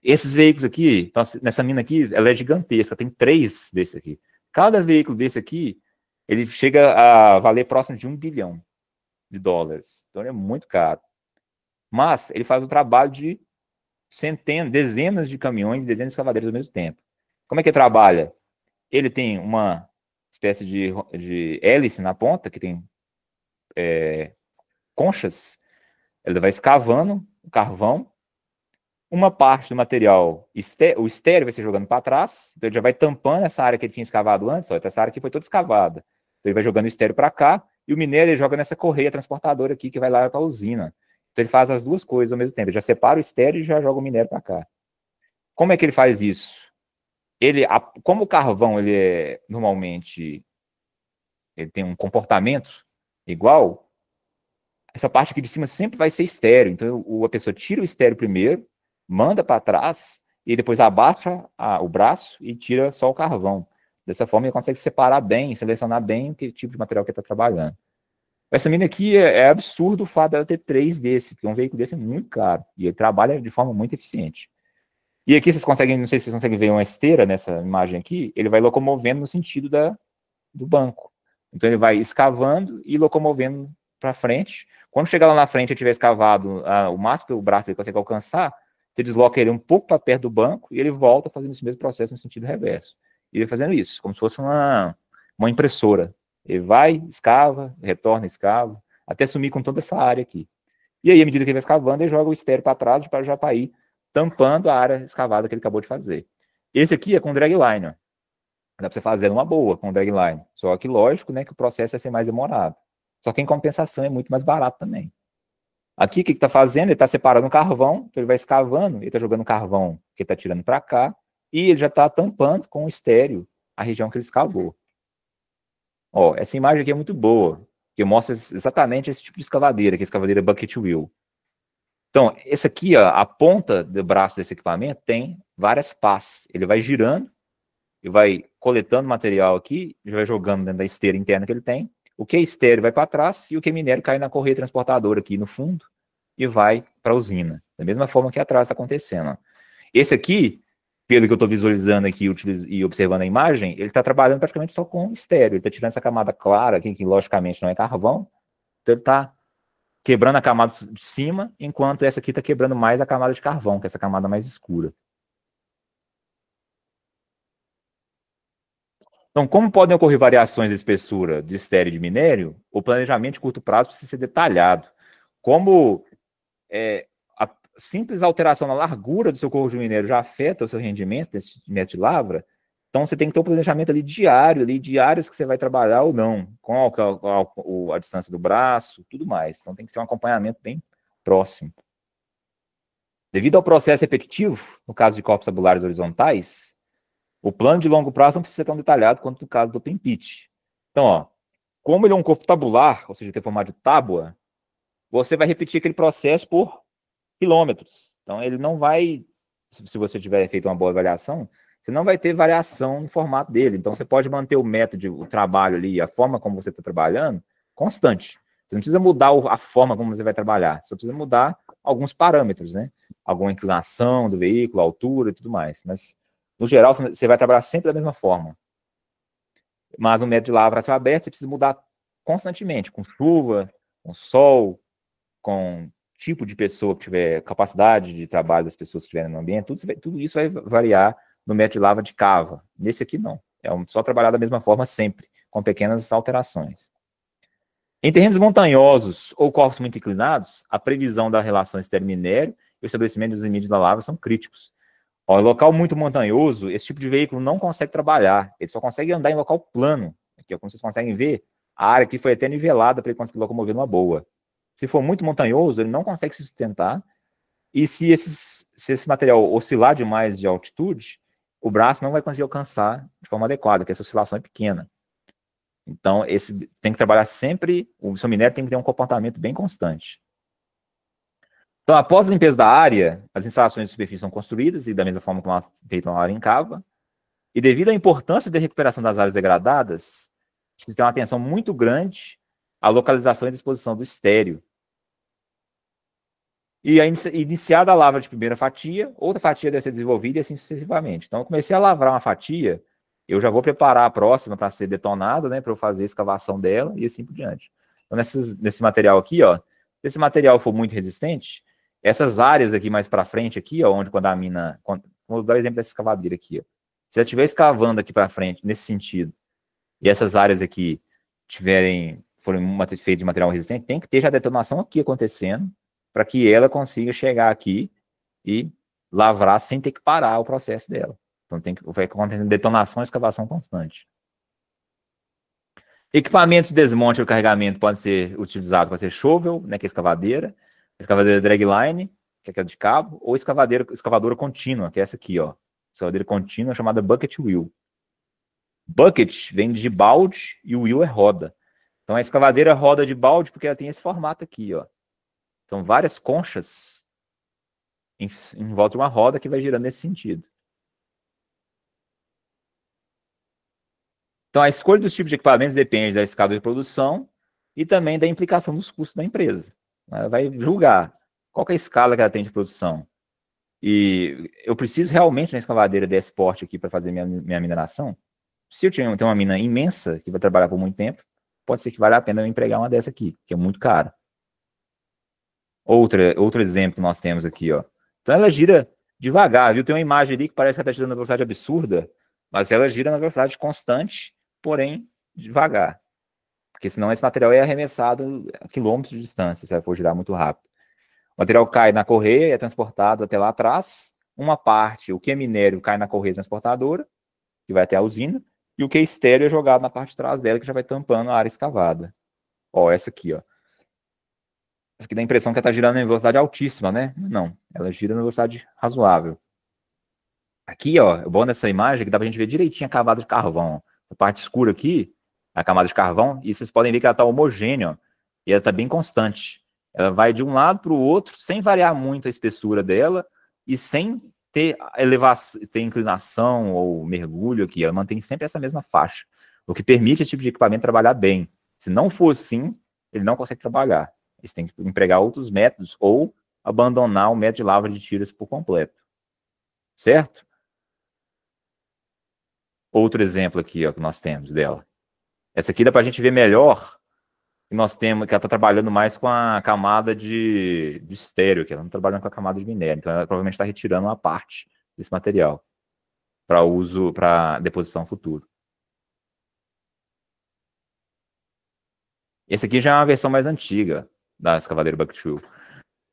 Speaker 2: Esses veículos aqui, nessa mina aqui, ela é gigantesca. Tem 3 desse aqui. Cada veículo desse aqui, ele chega a valer próximo de $1 bilhão. Então ele é muito caro. Mas ele faz o trabalho de dezenas de caminhões, dezenas de escavadeiros ao mesmo tempo. Como é que ele trabalha? Ele tem uma espécie de hélice na ponta, que tem conchas. Ele vai escavando o carvão. Uma parte do material, o estéreo vai ser jogando para trás, então ele já vai tampando essa área que ele tinha escavado antes, ó, essa área aqui foi toda escavada. Então ele vai jogando o estéreo para cá, e o minério ele joga nessa correia transportadora aqui, que vai lá para a usina. Então ele faz as duas coisas ao mesmo tempo, ele já separa o estéreo e já joga o minério para cá. Como é que ele faz isso? Como o carvão, normalmente, ele tem um comportamento igual, essa parte aqui de cima sempre vai ser estéreo. Então a pessoa tira o estéreo primeiro, manda para trás, e depois abaixa o braço e tira só o carvão. Dessa forma ele consegue separar bem, selecionar bem que tipo de material que ele está trabalhando. Essa mina aqui é absurdo o fato dela ter 3 desse, porque um veículo desse é muito caro, e ele trabalha de forma muito eficiente. E aqui vocês conseguem, não sei se vocês conseguem ver uma esteira nessa imagem aqui, ele vai locomovendo no sentido do banco. Então ele vai escavando e locomovendo para frente. Quando chegar lá na frente e tiver escavado o máximo que o braço ele consegue alcançar, você desloca ele um pouco para perto do banco e ele volta fazendo esse mesmo processo no sentido reverso. E ele fazendo isso, como se fosse uma impressora. Ele vai, escava, retorna, escava, até sumir com toda essa área aqui. E aí, à medida que ele vai escavando, ele joga o estéreo para trás já para ir tampando a área escavada que ele acabou de fazer. Esse aqui é com dragline. Dá para você fazer uma boa com o dragline. Só que, lógico, né, que o processo vai ser mais demorado. Só que, em compensação, é muito mais barato também. Aqui, o que está fazendo? Ele está separando o carvão, então ele vai escavando, ele está jogando carvão que está tirando para cá, e ele já está tampando com o estéreo a região que ele escavou. Ó, essa imagem aqui é muito boa, que mostra exatamente esse tipo de escavadeira, que é a escavadeira bucket wheel. Então, esse aqui, ó, a ponta do braço desse equipamento tem várias pás. Ele vai girando, e vai coletando material aqui, e vai jogando dentro da esteira interna que ele tem. O que é estéreo vai para trás, e o que é minério cai na correia transportadora aqui no fundo, e vai para a usina. Da mesma forma que atrás está acontecendo. Ó. Esse aqui, pelo que eu estou visualizando aqui e observando a imagem, ele está trabalhando praticamente só com estéreo. Ele está tirando essa camada clara aqui, que logicamente não é carvão. Então ele está quebrando a camada de cima, enquanto essa aqui está quebrando mais a camada de carvão, que é essa camada mais escura. Então, como podem ocorrer variações de espessura de estéreo e de minério, o planejamento de curto prazo precisa ser detalhado. Como a simples alteração na largura do seu corpo de minério já afeta o seu rendimento desse método de lavra, então você tem que ter um planejamento ali diário, ali, de áreas que você vai trabalhar ou não, qual a distância do braço, tudo mais. Então tem que ser um acompanhamento bem próximo. Devido ao processo repetitivo, no caso de corpos tabulares horizontais, o plano de longo prazo não precisa ser tão detalhado quanto no caso do open pit. Então, ó, como ele é um corpo tabular, ou seja, tem formato de tábua, você vai repetir aquele processo por quilômetros. Então, ele não vai, se você tiver feito uma boa avaliação, você não vai ter variação no formato dele. Então, você pode manter o método, o trabalho ali, a forma como você está trabalhando, constante. Você não precisa mudar a forma como você vai trabalhar, você precisa mudar alguns parâmetros, né? Alguma inclinação do veículo, altura e tudo mais. Mas, no geral, você vai trabalhar sempre da mesma forma. Mas no método de lavra a céu aberto, você precisa mudar constantemente, com chuva, com sol, com tipo de pessoa que tiver capacidade de trabalho das pessoas que estiverem no ambiente, tudo isso vai variar no método de lavra de cava. Nesse aqui, não. É só trabalhar da mesma forma sempre, com pequenas alterações. Em terrenos montanhosos ou corpos muito inclinados, a previsão da relação estéreo-minério e o estabelecimento dos limites da lavra são críticos. Ó, em local muito montanhoso, esse tipo de veículo não consegue trabalhar, ele só consegue andar em local plano. Aqui, ó, como vocês conseguem ver, a área aqui foi até nivelada para ele conseguir locomover numa boa. Se for muito montanhoso, ele não consegue se sustentar, e se esse material oscilar demais de altitude, o braço não vai conseguir alcançar de forma adequada, porque essa oscilação é pequena. Então, tem que trabalhar sempre, o seu minério tem que ter um comportamento bem constante. Então, após a limpeza da área, as instalações de superfície são construídas, e da mesma forma como feita uma área em cava, e devido à importância da recuperação das áreas degradadas, precisa ter uma atenção muito grande à localização e disposição do estéreo. E iniciada a lavra de primeira fatia, outra fatia deve ser desenvolvida e assim sucessivamente. Então, eu comecei a lavrar uma fatia, eu já vou preparar a próxima para ser detonada, né, para eu fazer a escavação dela e assim por diante. Então, nesse material aqui, ó, se esse material for muito resistente, essas áreas aqui mais para frente, aqui, ó, onde quando a mina... Vou dar o exemplo dessa escavadeira aqui, ó. Se ela estiver escavando aqui para frente, nesse sentido, e essas áreas aqui forem feitas de material resistente, tem que ter já a detonação aqui acontecendo, para que ela consiga chegar aqui e lavrar sem ter que parar o processo dela. Então vai acontecendo detonação e escavação constante. Equipamentos de desmonte ou carregamento podem ser utilizados para ser shovel, né, que é escavadeira dragline, que é aquela de cabo, ou escavadora contínua, que é essa aqui, ó. Escavadeira contínua chamada bucket wheel. Bucket vem de balde e o wheel é roda. Então a escavadeira roda de balde porque ela tem esse formato aqui, ó. São várias conchas em volta de uma roda que vai girando nesse sentido. Então, a escolha dos tipos de equipamentos depende da escala de produção e também da implicação dos custos da empresa. Ela vai julgar qual que é a escala que ela tem de produção. E eu preciso realmente de uma escavadeira desse porte aqui para fazer minha mineração. Se eu tenho uma mina imensa que vai trabalhar por muito tempo, pode ser que valha a pena eu empregar uma dessa aqui, que é muito cara. Outro exemplo que nós temos aqui, ó. Então ela gira devagar, viu? Tem uma imagem ali que parece que ela está girando na velocidade absurda, mas ela gira na velocidade constante, porém devagar. Porque senão esse material é arremessado a quilômetros de distância, se ela for girar muito rápido. O material cai na correia e é transportado até lá atrás. Uma parte, o que é minério, cai na correia transportadora, que vai até a usina, E o que é estéreo é jogado na parte de trás dela, que já vai tampando a área escavada. Ó, essa aqui, ó. Essa aqui dá a impressão que ela está girando em velocidade altíssima, né? Não, ela gira na velocidade razoável. Aqui, ó, o bom dessa imagem é que dá pra gente ver direitinho a camada de carvão. A parte escura aqui, a camada de carvão, e vocês podem ver que ela está homogênea, ó, e ela está bem constante. Ela vai de um lado para o outro, sem variar muito a espessura dela, e sem ter elevação, ter inclinação ou mergulho aqui. Ela mantém sempre essa mesma faixa, o que permite esse tipo de equipamento trabalhar bem. Se não for assim, ele não consegue trabalhar. Eles têm que empregar outros métodos ou abandonar o método de lavra de tiras por completo. Certo? Outro exemplo aqui, ó, que nós temos dela. Essa aqui dá para a gente ver melhor que nós temos, que ela está trabalhando mais com a camada de estéreo, que ela não está trabalhando com a camada de minério. Então ela provavelmente está retirando uma parte desse material para uso, para deposição futuro. Esse aqui já é uma versão mais antiga da escavadeira Buck-True.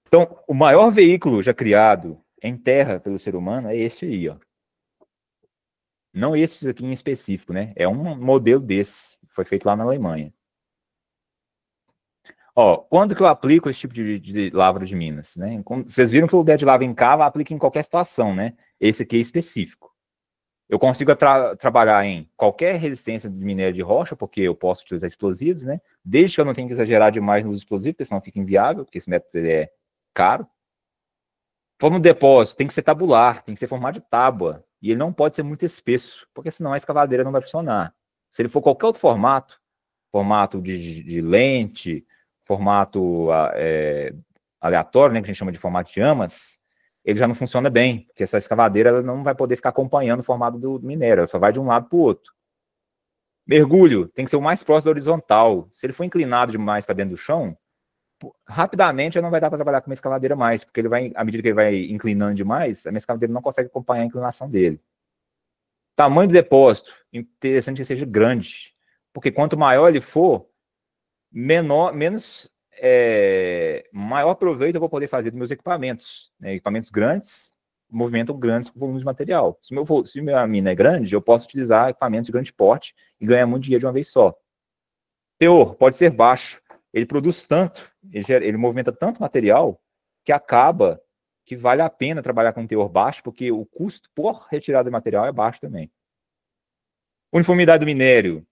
Speaker 2: Então, o maior veículo já criado em terra pelo ser humano é esse aí, ó. Não esse aqui em específico, né? É um modelo desse, foi feito lá na Alemanha. Ó, quando que eu aplico esse tipo de lavra de minas, né? Vocês viram que o dead lava em cava aplica em qualquer situação, né? Esse aqui é específico. Eu consigo trabalhar em qualquer resistência de minério de rocha, porque eu posso utilizar explosivos, né? Desde que eu não tenha que exagerar demais nos explosivos, porque senão fica inviável, porque esse método ele é caro. Forma de depósito tem que ser tabular, tem que ser formado de tábua, e ele não pode ser muito espesso, porque senão a escavadeira não vai funcionar. Se ele for qualquer outro formato de lente, formato aleatório, né, que a gente chama de formato de amas, ele já não funciona bem, porque essa escavadeira ela não vai poder ficar acompanhando o formato do minério, ela só vai de um lado para o outro. Mergulho tem que ser o mais próximo da horizontal. Se ele for inclinado demais para dentro do chão, rapidamente não vai dar para trabalhar com uma escavadeira mais, porque ele vai, à medida que ele vai inclinando demais, a minha escavadeira não consegue acompanhar a inclinação dele. Tamanho do depósito, interessante que seja grande, porque quanto maior ele for, maior proveito eu vou poder fazer dos meus equipamentos. Né? Equipamentos grandes movimentam grandes volumes de material. Se minha mina é grande, eu posso utilizar equipamentos de grande porte e ganhar muito dinheiro de uma vez só. Teor pode ser baixo. Ele produz tanto, ele movimenta tanto material que acaba que vale a pena trabalhar com teor baixo, porque o custo por retirada de material é baixo também. Uniformidade do minério.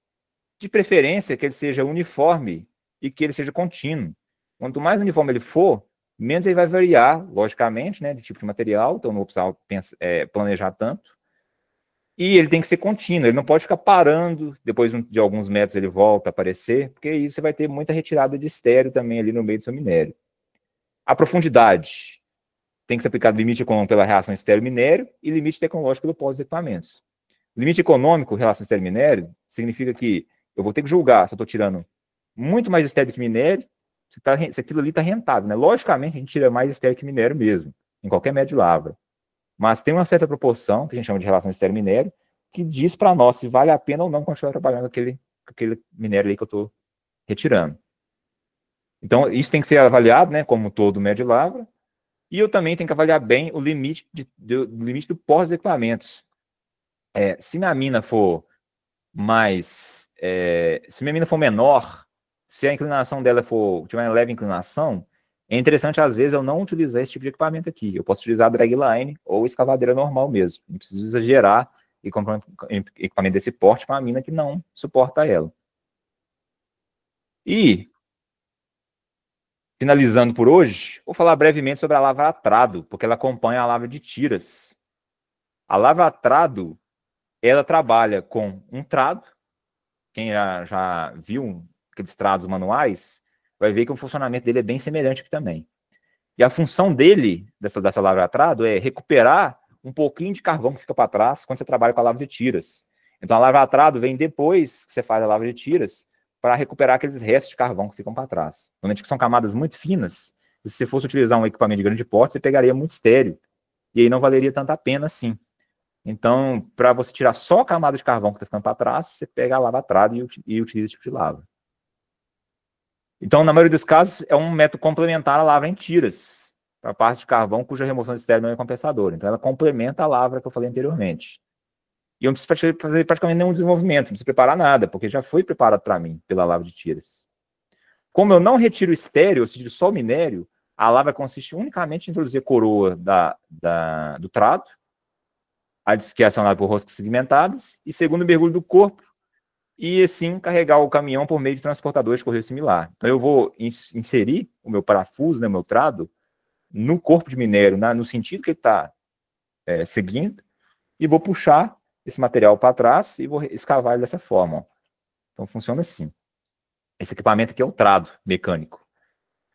Speaker 2: De preferência que ele seja uniforme e que ele seja contínuo. Quanto mais uniforme ele for, menos ele vai variar, logicamente, né, de tipo de material, então não vou precisar planejar tanto. E ele tem que ser contínuo, ele não pode ficar parando, depois de alguns metros ele volta a aparecer, porque aí você vai ter muita retirada de estéreo também ali no meio do seu minério. A profundidade tem que ser aplicado limite econômico pela relação estéreo-minério e limite tecnológico pelo pós dos equipamentos. Limite econômico, relação estéreo-minério, significa que eu vou ter que julgar se eu estou tirando muito mais estéreo que minério, se aquilo ali está rentável. Né? Logicamente, a gente tira mais estéreo que minério mesmo, em qualquer médio de lavra. Mas tem uma certa proporção, que a gente chama de relação estéreo-minério, que diz para nós se vale a pena ou não continuar trabalhando com aquele minério ali que eu estou retirando. Então, isso tem que ser avaliado, né, como todo médio de lavra, e eu também tenho que avaliar bem o limite do pós dos equipamentos. Se minha mina for se minha mina for menor, se a inclinação dela tiver uma leve inclinação, é interessante, às vezes, eu não utilizar esse tipo de equipamento aqui. Eu posso utilizar a dragline ou escavadeira normal mesmo. Não preciso exagerar e comprar um equipamento desse porte para uma mina que não suporta ela. E, finalizando por hoje, vou falar brevemente sobre a lavra a trado, porque ela acompanha a lavra de tiras. A lavra a trado, ela trabalha com um trado. Quem já viu aqueles trados manuais, vai ver que o funcionamento dele é bem semelhante aqui também. E a função dele, dessa lavra a trado, é recuperar um pouquinho de carvão que fica para trás quando você trabalha com a lavra de tiras. Então, a lavra a trado vem depois que você faz a lavra de tiras para recuperar aqueles restos de carvão que ficam para trás. Normalmente são camadas muito finas, e se você fosse utilizar um equipamento de grande porte, você pegaria muito estéreo, e aí não valeria tanto a pena assim. Então, para você tirar só a camada de carvão que está ficando para trás, você pega a lavra a trado e utiliza esse tipo de lavra. Então, na maioria dos casos, é um método complementar à lavra em tiras, para a parte de carvão cuja remoção de estéreo não é compensadora. Então, ela complementa a lavra que eu falei anteriormente. E eu não preciso fazer praticamente nenhum desenvolvimento, não preciso preparar nada, porque já foi preparado para mim pela lavra de tiras. Como eu não retiro o estéreo, ou seja, só o minério, a lavra consiste unicamente em introduzir a coroa do trado, que é acionada por roscas segmentadas, e segundo o mergulho do corpo, e assim carregar o caminhão por meio de transportadores de correio similar. Então eu vou inserir o meu parafuso, né, o meu trado, no corpo de minério, no sentido que ele está seguindo, e vou puxar esse material para trás e vou escavar ele dessa forma. Ó. Então funciona assim. Esse equipamento aqui é o trado mecânico.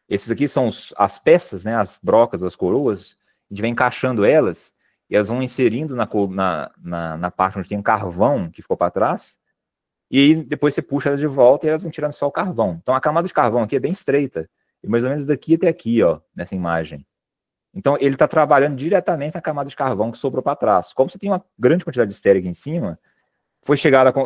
Speaker 2: Esses aqui são as peças, né, as brocas, as coroas, a gente vai encaixando elas, e elas vão inserindo na parte onde tem um carvão que ficou para trás, e aí depois você puxa elas de volta e elas vão tirando só o carvão. Então a camada de carvão aqui é bem estreita, e mais ou menos daqui até aqui, ó, nessa imagem. Então ele está trabalhando diretamente na camada de carvão que sobrou para trás. Como você tem uma grande quantidade de estéreo aqui em cima,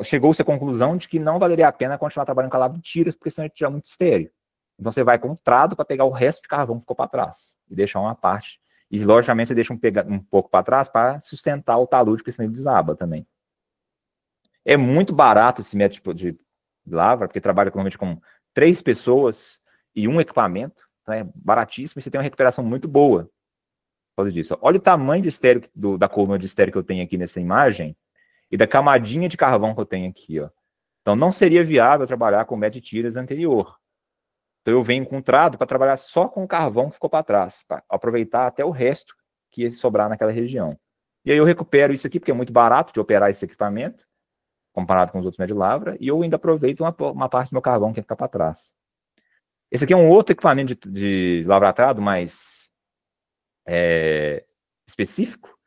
Speaker 2: chegou-se à conclusão de que não valeria a pena continuar trabalhando com a lavra de tiras, porque senão ia tirar muito estéreo. Então você vai com um trado para pegar o resto de carvão que ficou para trás e deixar uma parte. E logicamente você deixa um pouco para trás para sustentar o talude, porque senão ele desaba também. É muito barato esse método de lavra, porque trabalha normalmente com 3 pessoas e um equipamento. Então é baratíssimo e você tem uma recuperação muito boa por causa disso. Olha o tamanho de estéreo da coluna de estéreo que eu tenho aqui nessa imagem e da camadinha de carvão que eu tenho aqui. Ó. Então não seria viável trabalhar com o método de tiras anterior. Então eu venho com um trado para trabalhar só com o carvão que ficou para trás, para aproveitar até o resto que ia sobrar naquela região. E aí eu recupero isso aqui, porque é muito barato de operar esse equipamento, comparado com os outros métodos de lavra, e eu ainda aproveito uma parte do meu carvão que ia ficar para trás. Esse aqui é um outro equipamento de lavratrado mais específico,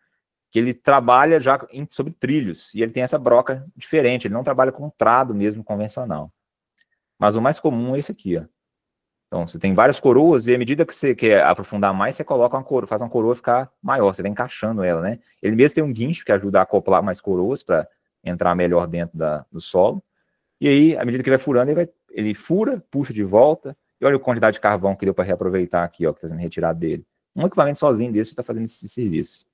Speaker 2: que ele trabalha já sobre trilhos, e ele tem essa broca diferente, ele não trabalha com trado mesmo convencional. Mas o mais comum é esse aqui, ó. Então, você tem várias coroas, e à medida que você quer aprofundar mais, você coloca uma coroa, faz uma coroa ficar maior, você vai encaixando ela, né? Ele mesmo tem um guincho que ajuda a acoplar mais coroas para entrar melhor dentro do solo. E aí, à medida que vai furando, ele fura, puxa de volta, e olha a quantidade de carvão que deu para reaproveitar aqui, ó, que está sendo retirado dele. Um equipamento sozinho desse está fazendo esse serviço.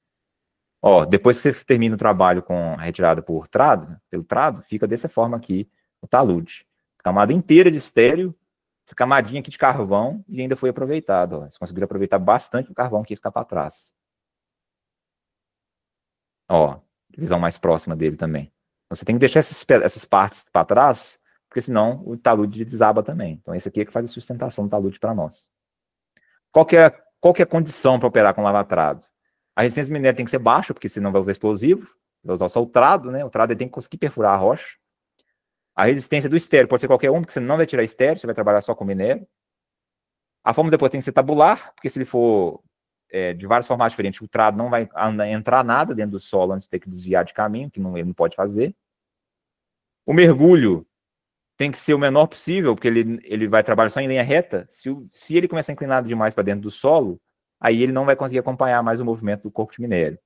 Speaker 2: Ó, depois que você termina o trabalho com a retirada pelo trado, fica dessa forma aqui o talude. Camada inteira de estéreo, essa camadinha aqui de carvão, e ainda foi aproveitado. Ó. Vocês conseguiram aproveitar bastante o carvão que ia ficar para trás. Ó, visão mais próxima dele também. Então, você tem que deixar essas partes para trás, porque senão o talude desaba também. Então esse aqui é que faz a sustentação do talude para nós. Qual que é a condição para operar com lavatrado? A resistência do minério tem que ser baixa, porque senão vai usar explosivo. Vai usar só o trado, né? O trado ele tem que conseguir perfurar a rocha. A resistência do estéreo pode ser qualquer um, porque você não vai tirar estéreo, você vai trabalhar só com minério. A forma depois tem que ser tabular, porque se ele for de vários formatos diferentes, o trado não vai entrar nada dentro do solo antes de ter que desviar de caminho, que ele não pode fazer. O mergulho tem que ser o menor possível, porque ele vai trabalhar só em linha reta. Se ele começar inclinado demais para dentro do solo, aí ele não vai conseguir acompanhar mais o movimento do corpo de minério.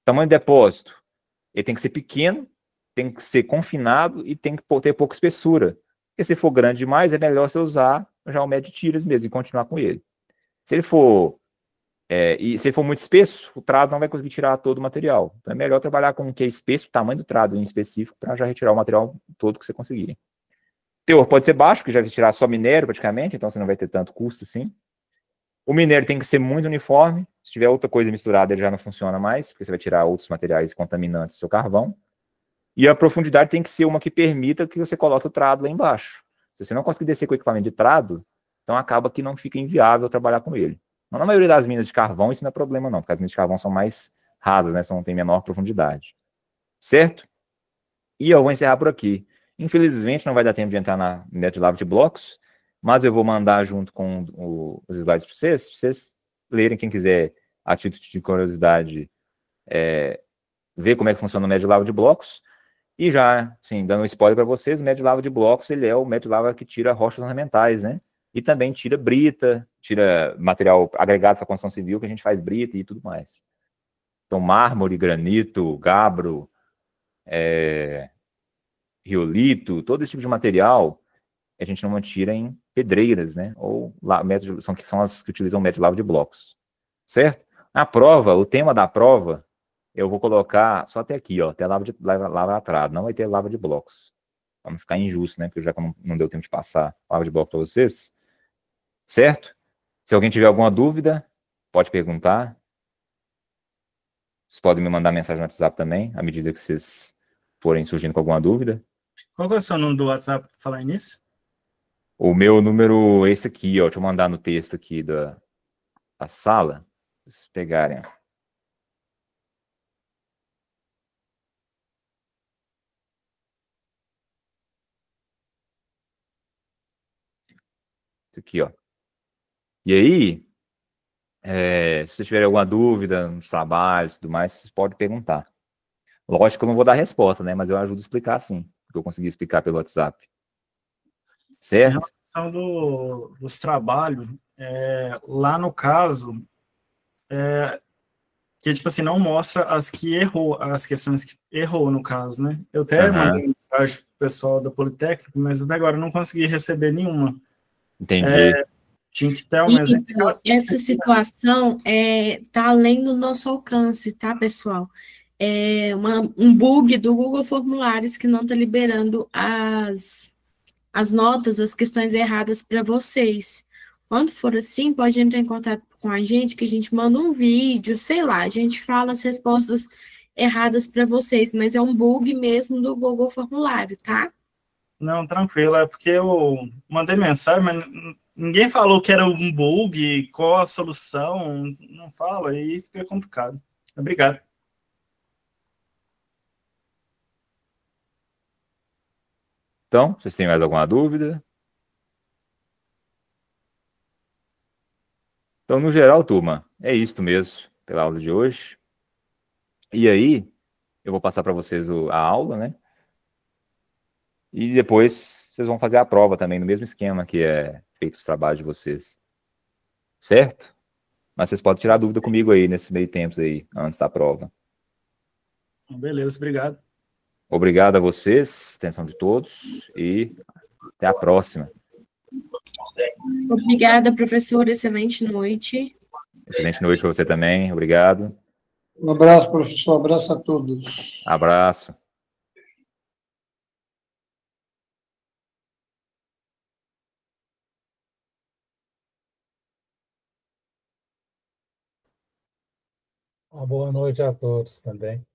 Speaker 2: Tamanho do depósito, ele tem que ser pequeno, tem que ser confinado e tem que ter pouca espessura. Porque se for grande demais, é melhor você usar já o método de tiras mesmo e continuar com ele. Se ele for muito espesso, o trado não vai conseguir tirar todo o material. Então é melhor trabalhar com o que é espesso, o tamanho do trado em específico, para já retirar o material todo que você conseguir. O teor pode ser baixo, porque já vai tirar só minério praticamente, então você não vai ter tanto custo assim. O minério tem que ser muito uniforme. Se tiver outra coisa misturada, ele já não funciona mais, porque você vai tirar outros materiais contaminantes do seu carvão. E a profundidade tem que ser uma que permita que você coloque o trado lá embaixo. Se você não conseguir descer com o equipamento de trado, então acaba que não fica inviável trabalhar com ele. Na maioria das minas de carvão, isso não é problema não, porque as minas de carvão são mais rasas, né? Tem menor profundidade. Certo? E eu vou encerrar por aqui. Infelizmente, não vai dar tempo de entrar na método de lavra de blocos, mas eu vou mandar junto com os slides para vocês lerem, quem quiser, a título de curiosidade, ver como é que funciona o método de lavra de blocos. E já, assim, dando um spoiler para vocês, o método de lavra de blocos, ele é o método de lavra que tira rochas ornamentais, né? E também tira brita, tira material agregado à construção civil, que a gente faz brita e tudo mais. Então, mármore, granito, gabro, riolito, todo esse tipo de material, a gente não tira em pedreiras, né? Ou são as que utilizam o método de lavra de blocos. Certo? A prova, o tema da prova, eu vou colocar só até aqui, ó, até lavra não vai ter lava de blocos. Pra não ficar injusto, né? Porque já que não deu tempo de passar lava de bloco para vocês, certo? Se alguém tiver alguma dúvida, pode perguntar. Vocês podem me mandar mensagem no WhatsApp também, à medida que vocês forem surgindo com alguma dúvida.
Speaker 3: Qual que é o seu número do WhatsApp para falar nisso?
Speaker 2: O meu número é esse aqui, ó. Deixa eu mandar no texto aqui da sala. Se vocês pegarem. Isso aqui, ó. E aí, se vocês tiverem alguma dúvida nos trabalhos e tudo mais, vocês podem perguntar. Lógico que eu não vou dar resposta, né? Mas eu ajudo a explicar sim, porque eu consegui explicar pelo WhatsApp.
Speaker 3: Em
Speaker 2: Certo?
Speaker 3: relação dos trabalhos, lá no caso, que, tipo assim, não mostra as que errou, as questões que errou, no caso, né? Eu até mandei mensagem pro pessoal da Politécnica, mas até agora eu não consegui receber nenhuma.
Speaker 2: Entendi.
Speaker 3: Tinha que ter ao menos
Speaker 4: Então, essa situação está além do nosso alcance, tá, pessoal? É um bug do Google Formulários que não está liberando as notas, as questões erradas para vocês. Quando for assim, pode entrar em contato com a gente, que a gente manda um vídeo, sei lá, a gente fala as respostas erradas para vocês, mas é um bug mesmo do Google Formulário, tá?
Speaker 3: Não, tranquilo, é porque eu mandei mensagem, mas ninguém falou que era um bug, qual a solução, não fala, aí fica complicado. Obrigado.
Speaker 2: Então, vocês têm mais alguma dúvida? Então, no geral, turma, é isto mesmo pela aula de hoje. E aí, eu vou passar para vocês a aula, né? E depois vocês vão fazer a prova também, no mesmo esquema que é feito os trabalhos de vocês. Certo? Mas vocês podem tirar dúvida comigo aí, nesse meio tempo aí, antes da prova.
Speaker 3: Beleza, obrigado.
Speaker 2: Obrigado a vocês, atenção de todos, e até a próxima.
Speaker 4: Obrigada, professor. Excelente noite.
Speaker 2: Excelente noite para você também. Obrigado.
Speaker 1: Um abraço, professor. Um abraço a todos.
Speaker 2: Abraço.
Speaker 5: Uma boa noite a todos também.